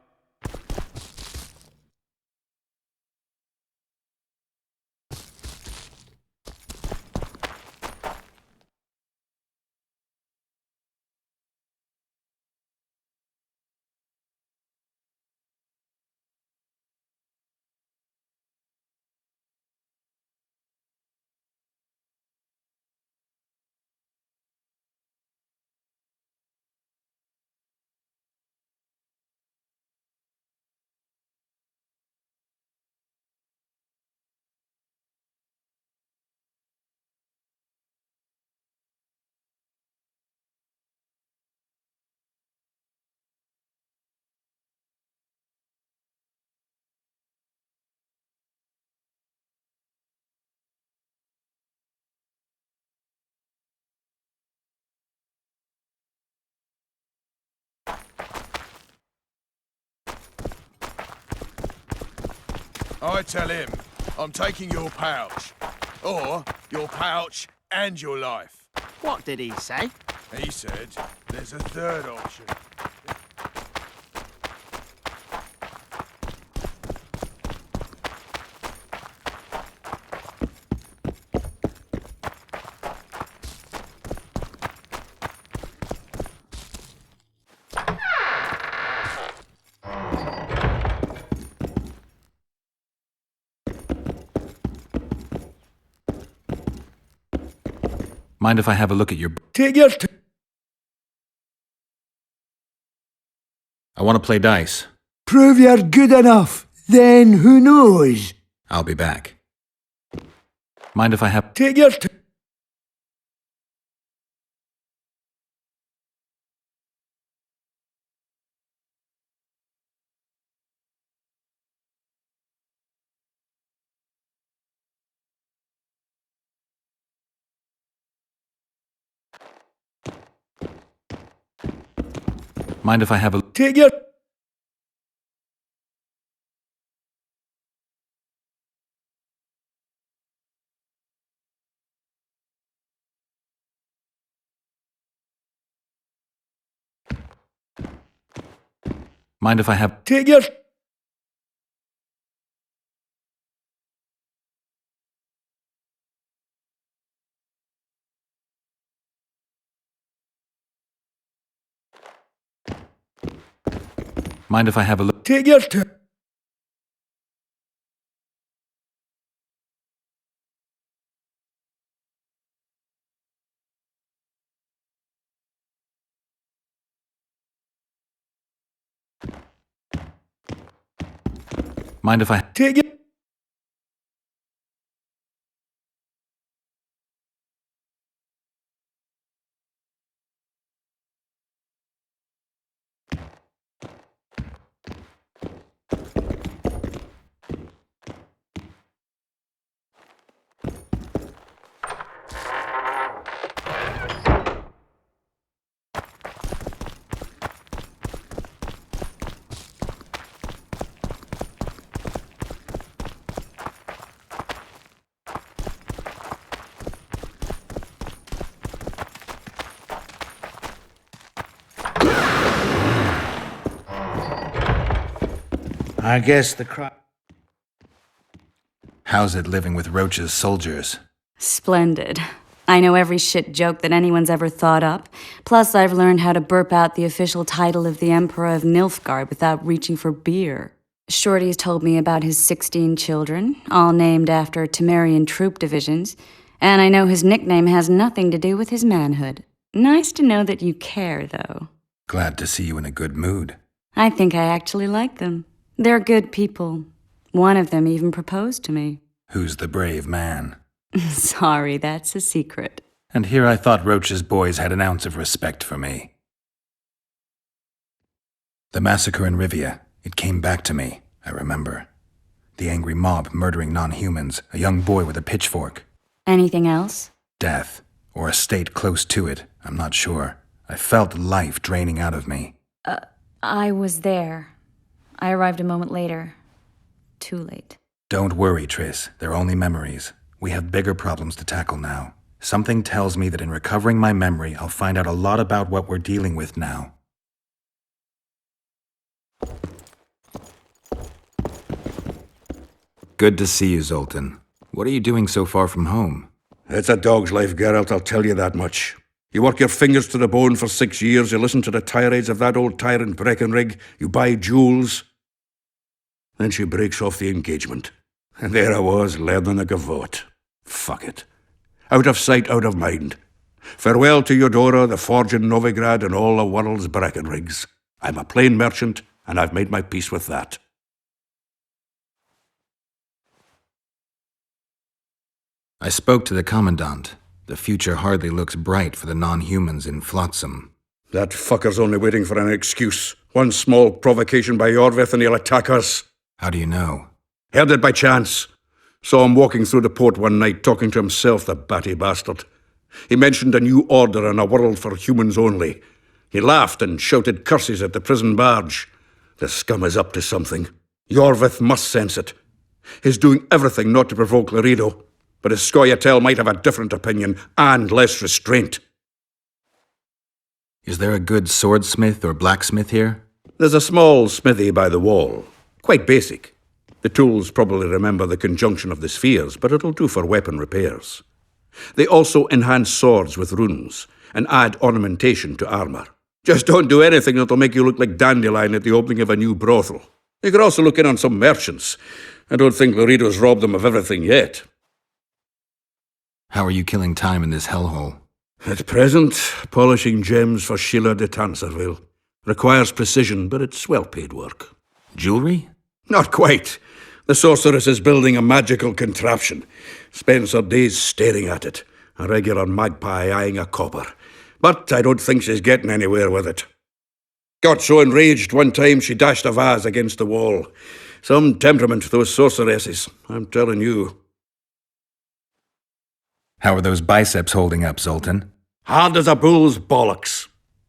I tell him I'm taking your pouch. Or your pouch and your life. What did he say? He said there's a third option. Mind if I have a look at your... Take your I want to play dice. Prove you're good enough. Then who knows? I'll be back. Mind if I have... Take your Mind if I have a... Take your... Mind if I have... Take your... Mind if I have a look... Take your turn. Mind if I... Take it. I guess the cry... How's it living with Roach's soldiers? Splendid. I know every shit joke that anyone's ever thought up. Plus, I've learned how to burp out the official title of the Emperor of Nilfgaard without reaching for beer. Shorty's told me about his 16 children, all named after Temerian troop divisions, and I know his nickname has nothing to do with his manhood. Nice to know that you care, though. Glad to see you in a good mood. I think I actually like them. They're good people. One of them even proposed to me. Who's the brave man? Sorry, that's a secret. And here I thought Roach's boys had an ounce of respect for me. The massacre in Rivia, it came back to me, I remember. The angry mob murdering non-humans, a young boy with a pitchfork. Anything else? Death, or a state close to it, I'm not sure. I felt life draining out of me. I was there. I arrived a moment later. Too late. Don't worry, Triss. They're only memories. We have bigger problems to tackle now. Something tells me that in recovering my memory, I'll find out a lot about what we're dealing with now. Good to see you, Zoltan. What are you doing so far from home? It's a dog's life, Geralt, I'll tell you that much. You work your fingers to the bone for 6 years, you listen to the tirades of that old tyrant Breckenrig, you buy jewels. Then she breaks off the engagement. And there I was, learning a gavotte. Fuck it. Out of sight, out of mind. Farewell to Eudora, the forge in Novigrad, and all the world's Breckenrigs. I'm a plain merchant, and I've made my peace with that. I spoke to the Commandant. The future hardly looks bright for the non-humans in Flotsam. That fucker's only waiting for an excuse. One small provocation by Yorvith and he'll attack us. How do you know? Heard it by chance. Saw him walking through the port one night, talking to himself, the batty bastard. He mentioned a new order and a world for humans only. He laughed and shouted curses at the prison barge. The scum is up to something. Yorvith must sense it. He's doing everything not to provoke Laredo, but his Scoia'tael might have a different opinion and less restraint. Is there a good swordsmith or blacksmith here? There's a small smithy by the wall. Quite basic. The tools probably remember the conjunction of the spheres, but it'll do for weapon repairs. They also enhance swords with runes and add ornamentation to armor. Just don't do anything that'll make you look like Dandelion at the opening of a new brothel. You could also look in on some merchants. I don't think Laredo's robbed them of everything yet. How are you killing time in this hellhole? At present, polishing gems for Sheila de Tanserville. Requires precision, but it's well-paid work. Jewelry? Not quite. The sorceress is building a magical contraption. Spends her days staring at it. A regular magpie eyeing a copper. But I don't think she's getting anywhere with it. Got so enraged one time she dashed a vase against the wall. Some temperament, those sorceresses, I'm telling you. How are those biceps holding up, Zoltan? Hard as a bull's bollocks.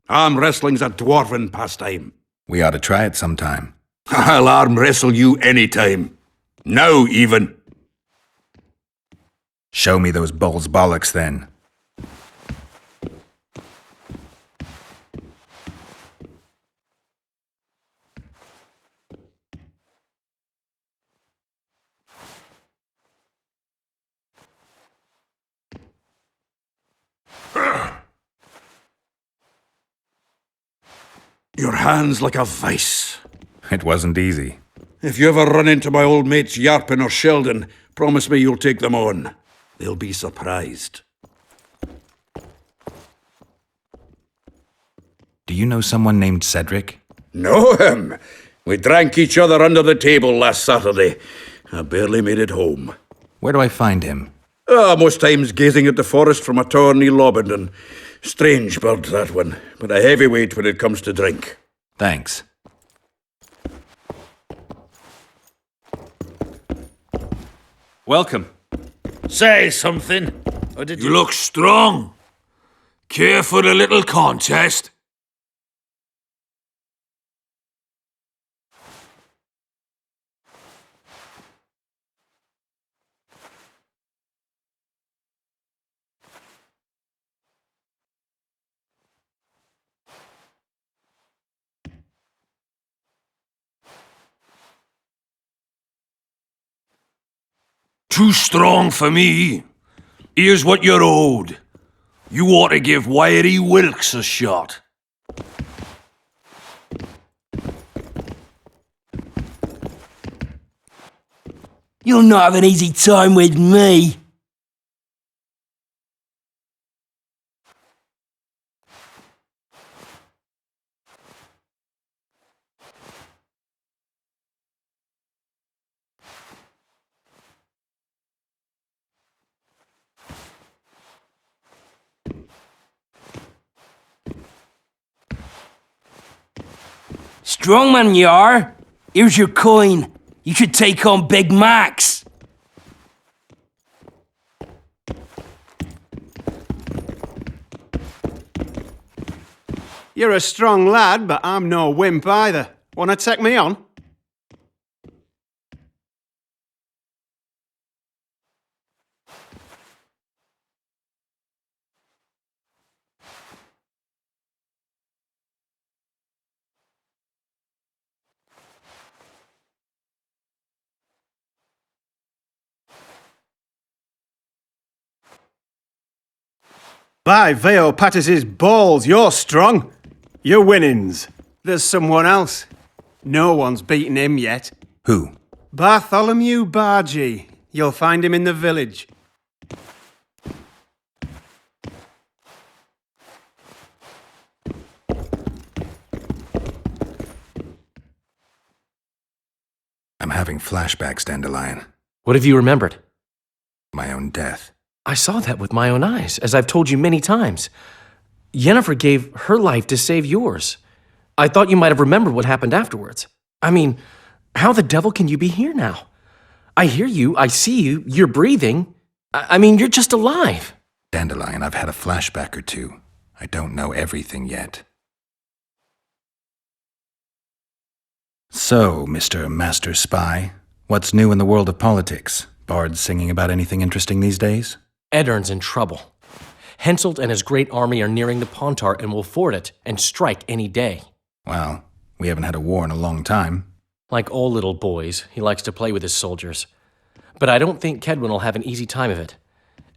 Arm wrestling's a dwarven pastime. We ought to try it sometime. I'll arm wrestle you anytime. Now, even. Show me those bull's bollocks, then. Your hand's like a vice. It wasn't easy. If you ever run into my old mates Yarpin or Sheldon, promise me you'll take them on. They'll be surprised. Do you know someone named Cedric? Know him? We drank each other under the table last Saturday. I barely made it home. Where do I find him? Most times gazing at the forest from a tower near Lobendon. Strange bird, that one, but a heavyweight when it comes to drink. Thanks. Welcome. Say something. Or did You look strong. Care for a little contest? Too strong for me. Here's what you're owed. You ought to give Wiry Wilkes a shot. You'll not have an easy time with me. Strong man you are. Here's your coin. You should take on Big Max. You're a strong lad, but I'm no wimp either. Wanna take me on? By Veo Patis's balls, you're strong. Your winnings. There's someone else. No one's beaten him yet. Who? Bartholomew Bargy. You'll find him in the village. I'm having flashbacks, Dandelion. What have you remembered? My own death. I saw that with my own eyes, as I've told you many times. Yennefer gave her life to save yours. I thought you might have remembered what happened afterwards. I mean, how the devil can you be here now? I hear you, I see you, you're breathing. I mean, you're just alive. Dandelion, I've had a flashback or two. I don't know everything yet. So, Mr. Master Spy, what's new in the world of politics? Bards singing about anything interesting these days? Eddern's in trouble. Henselt and his great army are nearing the Pontar and will ford it and strike any day. Well, we haven't had a war in a long time. Like all little boys, he likes to play with his soldiers. But I don't think Kedwin will have an easy time of it.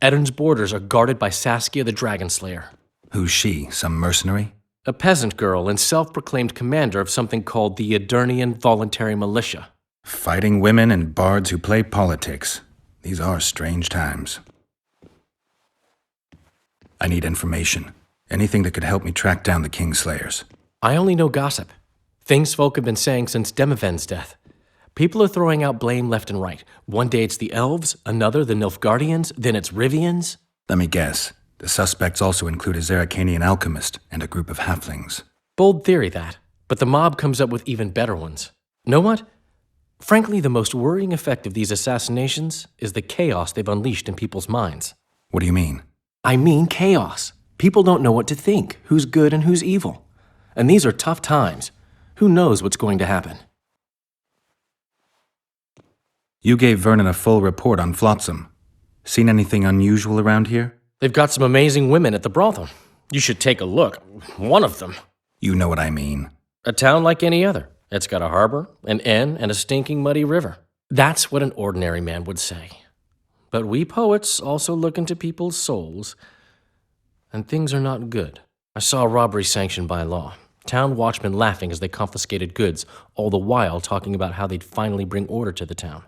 Eddern's borders are guarded by Saskia the Dragon Slayer. Who's she? Some mercenary? A peasant girl and self-proclaimed commander of something called the Edirnian Voluntary Militia. Fighting women and bards who play politics. These are strange times. I need information. Anything that could help me track down the Kingslayers. I only know gossip. Things folk have been saying since Demiven's death. People are throwing out blame left and right. One day it's the elves, another the Nilfgaardians, then it's Rivians. Let me guess. The suspects also include a Zeracanian alchemist and a group of halflings. Bold theory, that. But the mob comes up with even better ones. Know what? Frankly, the most worrying effect of these assassinations is the chaos they've unleashed in people's minds. What do you mean? I mean chaos. People don't know what to think, who's good and who's evil. And these are tough times. Who knows what's going to happen? You gave Vernon a full report on Flotsam. Seen anything unusual around here? They've got some amazing women at the brothel. You should take a look. One of them. You know what I mean. A town like any other. It's got a harbor, an inn, and a stinking muddy river. That's what an ordinary man would say. But we poets also look into people's souls, and things are not good. I saw a robbery sanctioned by law. Town watchmen laughing as they confiscated goods, all the while talking about how they'd finally bring order to the town.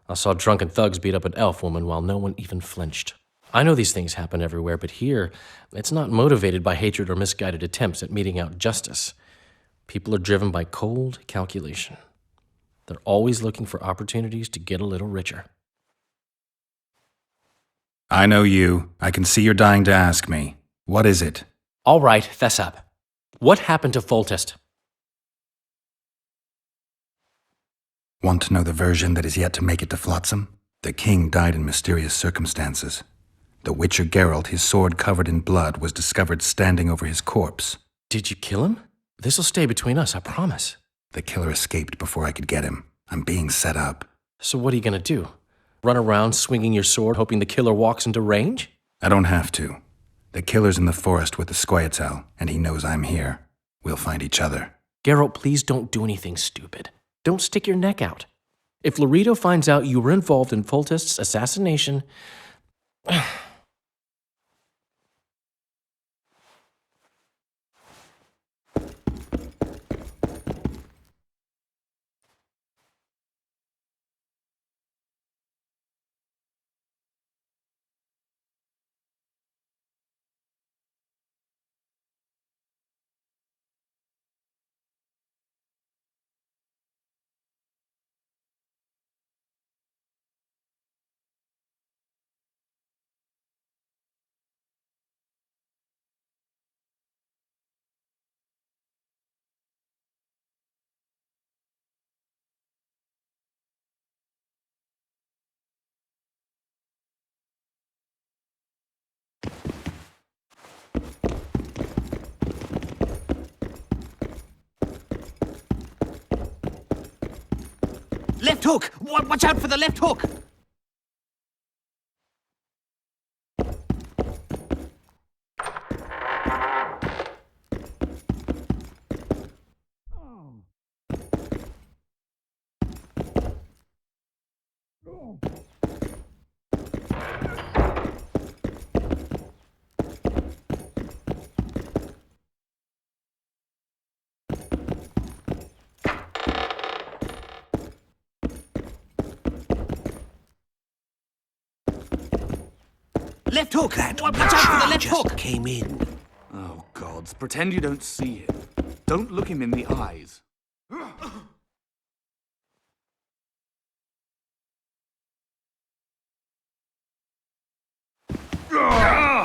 I saw drunken thugs beat up an elf woman while no one even flinched. I know these things happen everywhere, but here, it's not motivated by hatred or misguided attempts at meting out justice. People are driven by cold calculation. They're always looking for opportunities to get a little richer. I know you. I can see you're dying to ask me. What is it? All right, fess up. What happened to Foltest? Want to know the version that is yet to make it to Flotsam? The king died in mysterious circumstances. The Witcher Geralt, his sword covered in blood, was discovered standing over his corpse. Did you kill him? This'll stay between us, I promise. The killer escaped before I could get him. I'm being set up. So what are you gonna do? Run around swinging your sword hoping the killer walks into range? I don't have to. The killer's in the forest with the Scoia'tael, and he knows I'm here. We'll find each other. Geralt, please don't do anything stupid. Don't stick your neck out. If Loreto finds out you were involved in Foltest's assassination... Left hook! Watch out for the left hook! Left hook! Watch out for the left hook! Came in. Oh, gods, pretend you don't see him. Don't look him in the eyes.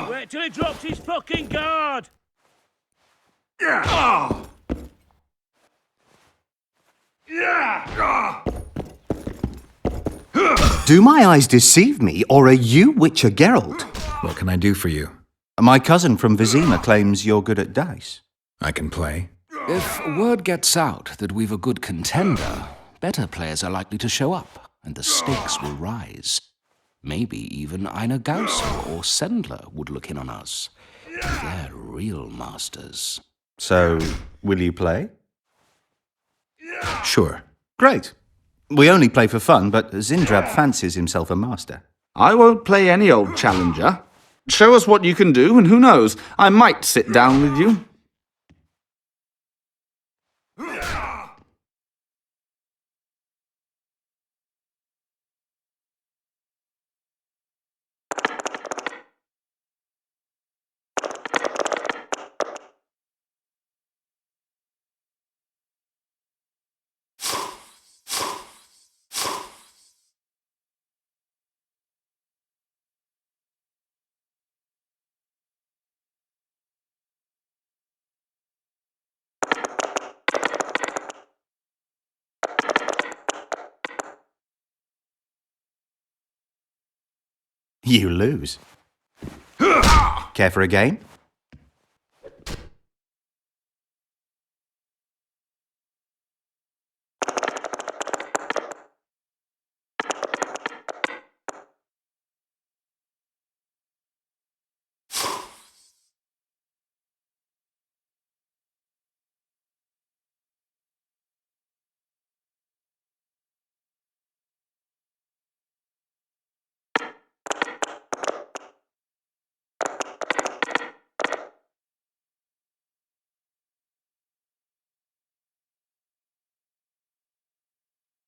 Wait till he drops his fucking guard! Do my eyes deceive me, or are you Witcher Geralt? What can I do for you? My cousin from Vizima claims you're good at dice. I can play. If word gets out that we've a good contender, better players are likely to show up, and the stakes will rise. Maybe even Einar Gausser or Sendler would look in on us. They're real masters. So, will you play? Sure. Great. We only play for fun, but Zindrab fancies himself a master. I won't play any old challenger. Show us what you can do, and who knows, I might sit down with you. You lose. Care for a game?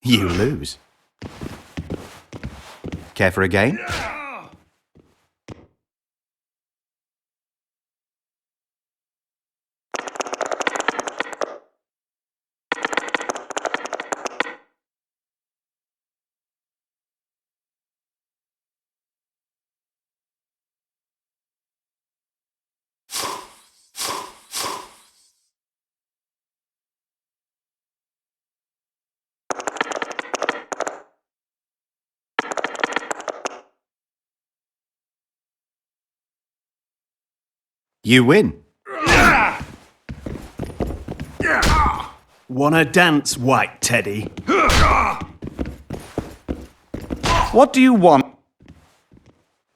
You lose. Care for a game? You win. Wanna dance, white teddy? What do you want?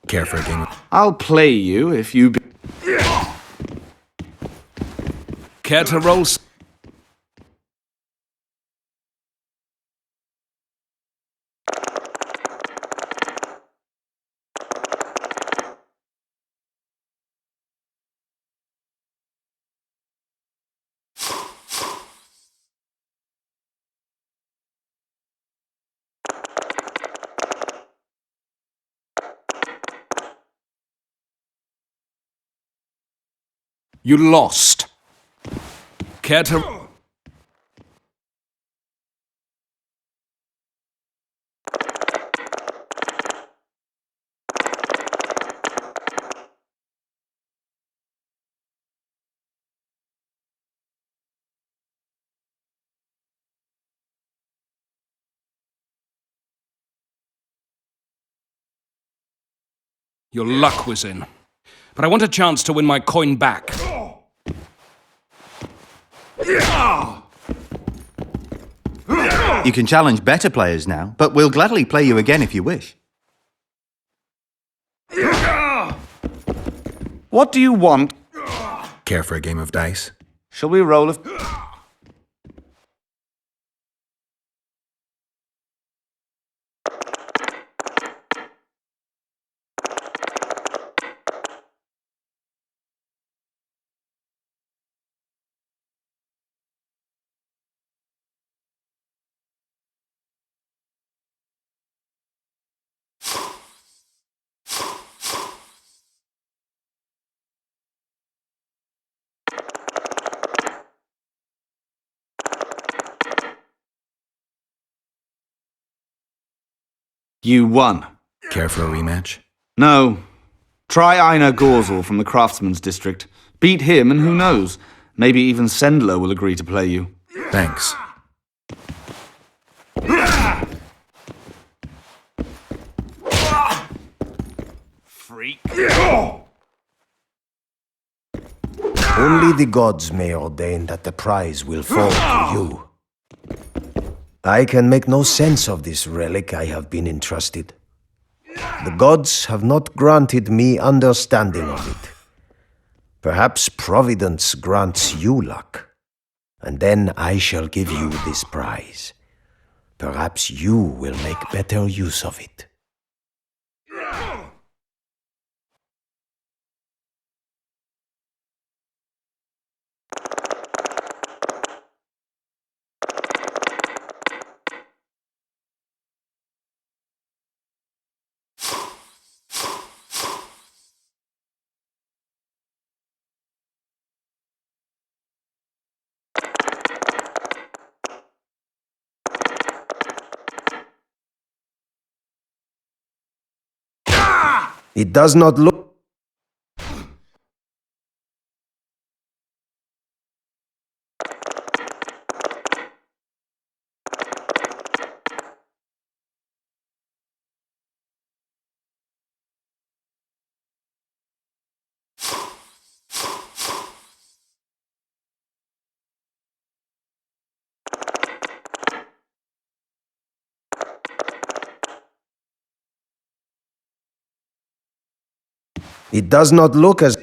Care for a game? I'll play you if you... Care to roll? You lost. Care to... Your luck was in. But I want a chance to win my coin back. You can challenge better players now, but we'll gladly play you again if you wish. What do you want? Care for a game of dice? Shall we roll a... You won. Care for a rematch? No. Try Einar Gorzel from the Craftsman's District. Beat him, and who knows? Maybe even Sendler will agree to play you. Thanks. Freak. Only the gods may ordain that the prize will fall to you. I can make no sense of this relic I have been entrusted. The gods have not granted me understanding of it. Perhaps Providence grants you luck, and then I shall give you this prize. Perhaps you will make better use of it. It does not look... It does not look as...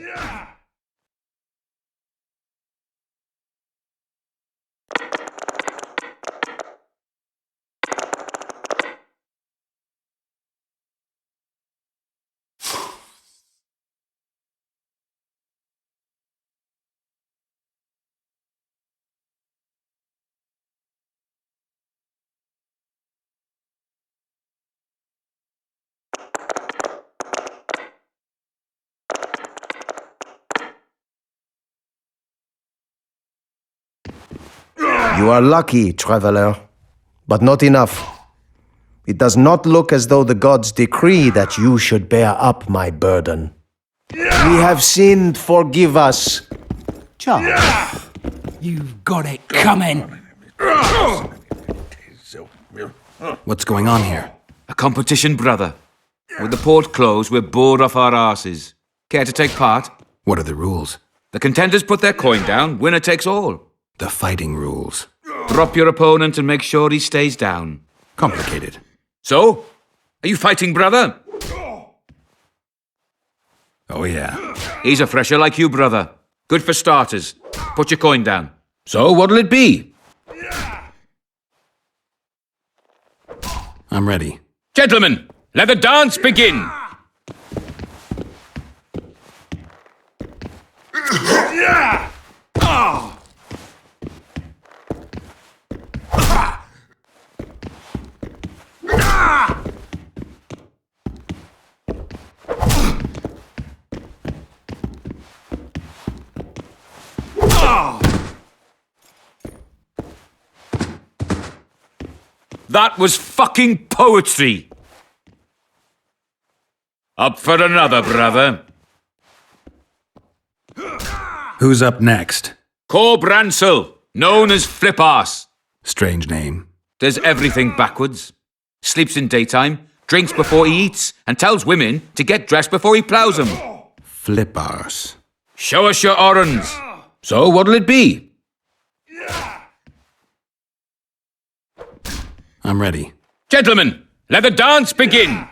You are lucky, traveler, but not enough. It does not look as though the gods decree that you should bear up my burden. We have sinned, forgive us. Charles, you've got it coming. What's going on here? A competition, brother. With the port closed, we're bored off our asses. Care to take part? What are the rules? The contenders put their coin down, winner takes all. The fighting rules. Drop your opponent and make sure he stays down. Complicated. So? Are you fighting, brother? Oh, yeah. He's a fresher like you, brother. Good for starters. Put your coin down. So, what'll it be? I'm ready. Gentlemen, let the dance begin! That was fucking poetry! Up for another, brother. Who's up next? Cor Bransel, known as Flip-Arse. Strange name. Does everything backwards. Sleeps in daytime, drinks before he eats, and tells women to get dressed before he ploughs them. Flip-Arse. Show us your orans. So, what'll it be? I'm ready. Gentlemen, let the dance begin!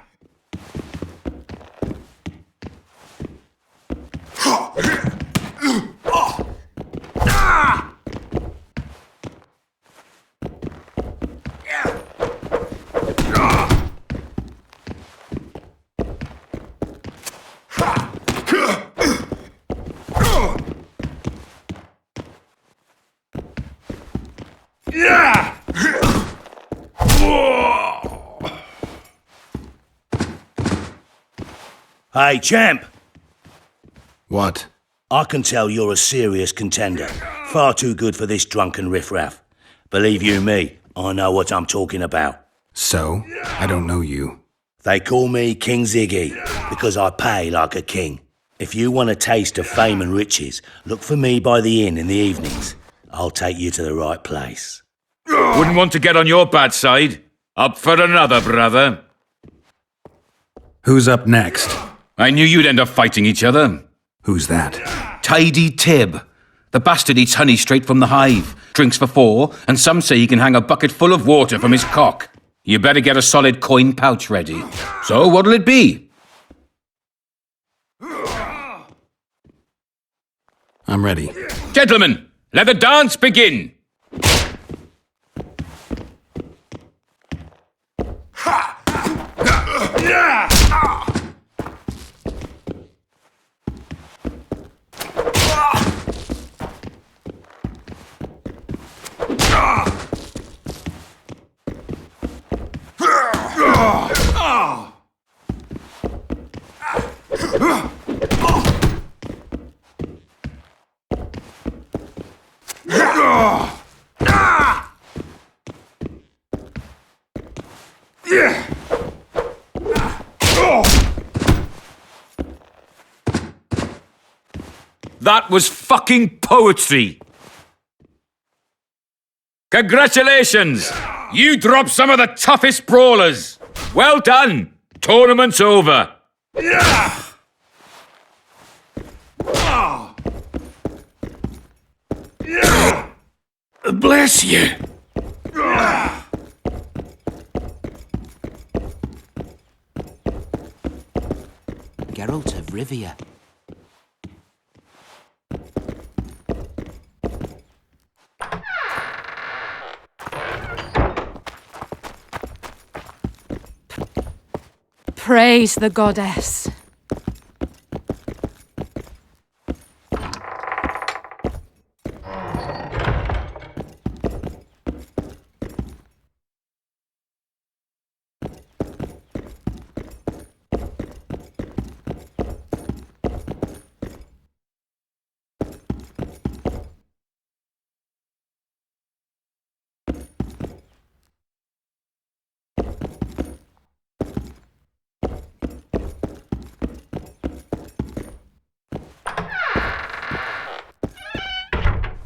Hey, champ! What? I can tell you're a serious contender. Far too good for this drunken riffraff. Believe you me, I know what I'm talking about. So? I don't know you. They call me King Ziggy, because I pay like a king. If you want a taste of fame and riches, look for me by the inn in the evenings. I'll take you to the right place. Wouldn't want to get on your bad side. Up for another, brother. Who's up next? I knew you'd end up fighting each other. Who's that? Tidy Tib. The bastard eats honey straight from the hive, drinks for 4, and some say he can hang a bucket full of water from his cock. You better get a solid coin pouch ready. So what'll it be? I'm ready. Gentlemen, let the dance begin! That was fucking poetry! Congratulations! You dropped some of the toughest brawlers! Well done! Tournament's over! Bless you! Geralt of Rivia. Praise the goddess.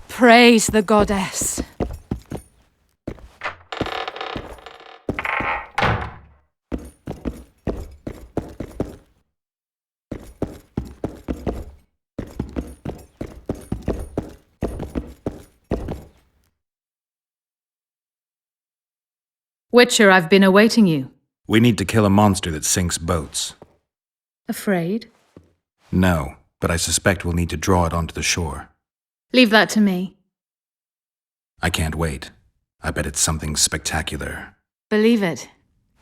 Praise the goddess. Witcher, I've been awaiting you. We need to kill a monster that sinks boats. Afraid? No, but I suspect we'll need to draw it onto the shore. Leave that to me. I can't wait. I bet it's something spectacular. Believe it.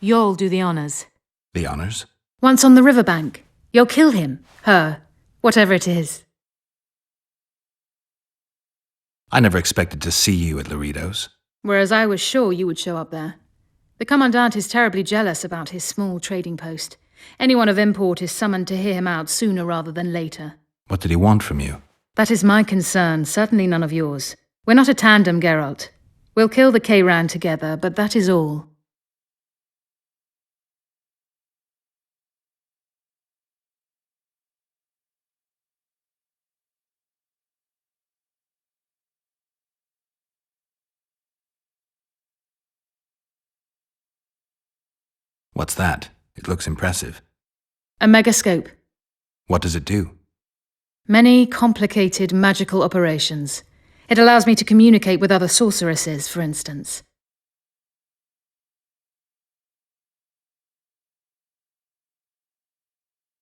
You'll do the honors. The honors? Once on the riverbank, you'll kill him, her, whatever it is. I never expected to see you at Laredo's. Whereas I was sure you would show up there. The Commandant is terribly jealous about his small trading post. Anyone of import is summoned to hear him out sooner rather than later. What did he want from you? That is my concern, certainly none of yours. We're not a tandem, Geralt. We'll kill the Kayran together, but that is all. What's that? It looks impressive. A megascope. What does it do? Many complicated magical operations. It allows me to communicate with other sorceresses, for instance.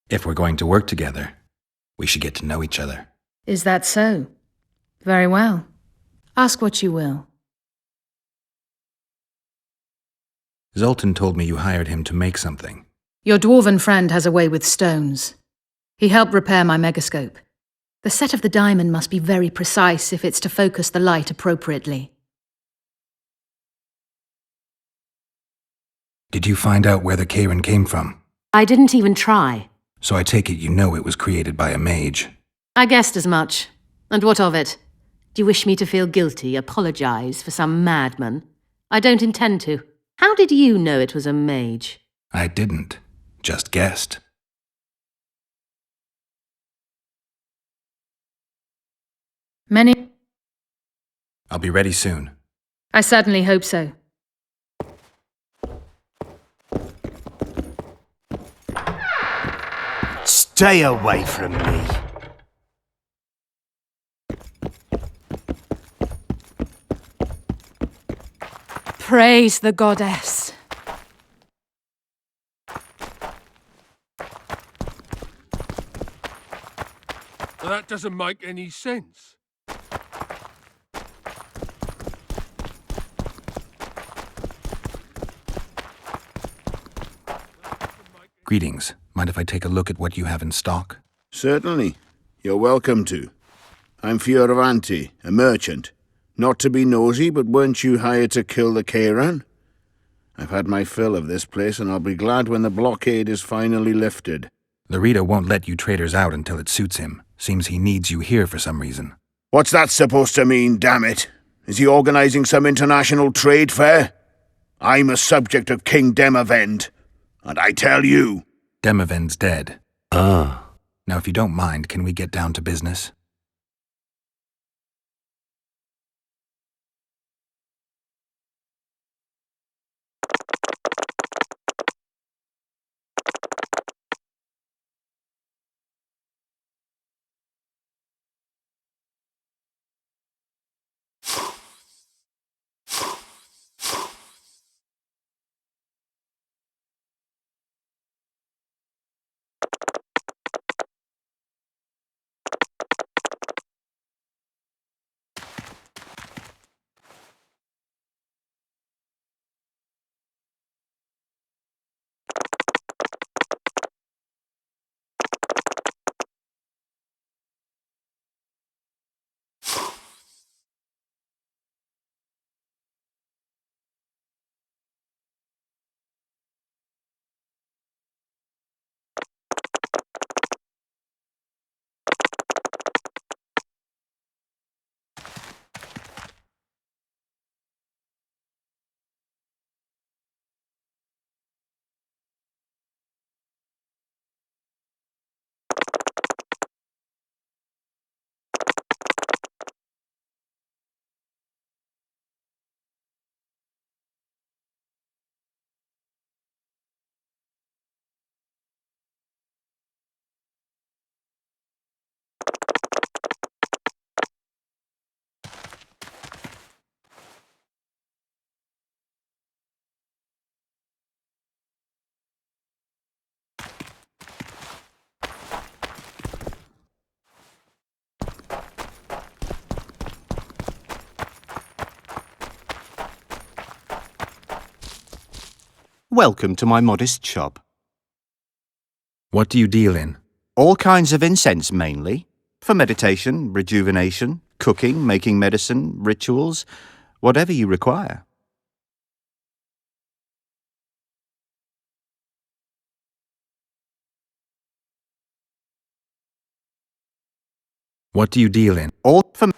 If we're going to work together, we should get to know each other. Is that so? Very well. Ask what you will. Zoltan told me you hired him to make something. Your dwarven friend has a way with stones. He helped repair my megascope. The set of the diamond must be very precise if it's to focus the light appropriately. Did you find out where the Karen came from? I didn't even try. So I take it you know it was created by a mage. I guessed as much. And what of it? Do you wish me to feel guilty, apologize for some madman? I don't intend to. How did you know it was a mage? I didn't. Just guessed. Many... I'll be ready soon. I certainly hope so. Stay away from me. Praise the goddess. That doesn't make any sense. Greetings. Mind if I take a look at what you have in stock? Certainly. You're welcome to. I'm Fioravanti, a merchant. Not to be nosy, but weren't you hired to kill the Karen? I've had my fill of this place, and I'll be glad when the blockade is finally lifted. Larita won't let you traders out until it suits him. Seems he needs you here for some reason. What's that supposed to mean, damn it? Is he organizing some international trade fair? I'm a subject of King Demavend, and I tell you... Demavend's dead. Ah. Now, if you don't mind, can we get down to business? Welcome to my modest shop. What do you deal in? All kinds of incense, mainly. For meditation, rejuvenation, cooking, making medicine, rituals, whatever you require. What do you deal in? All for...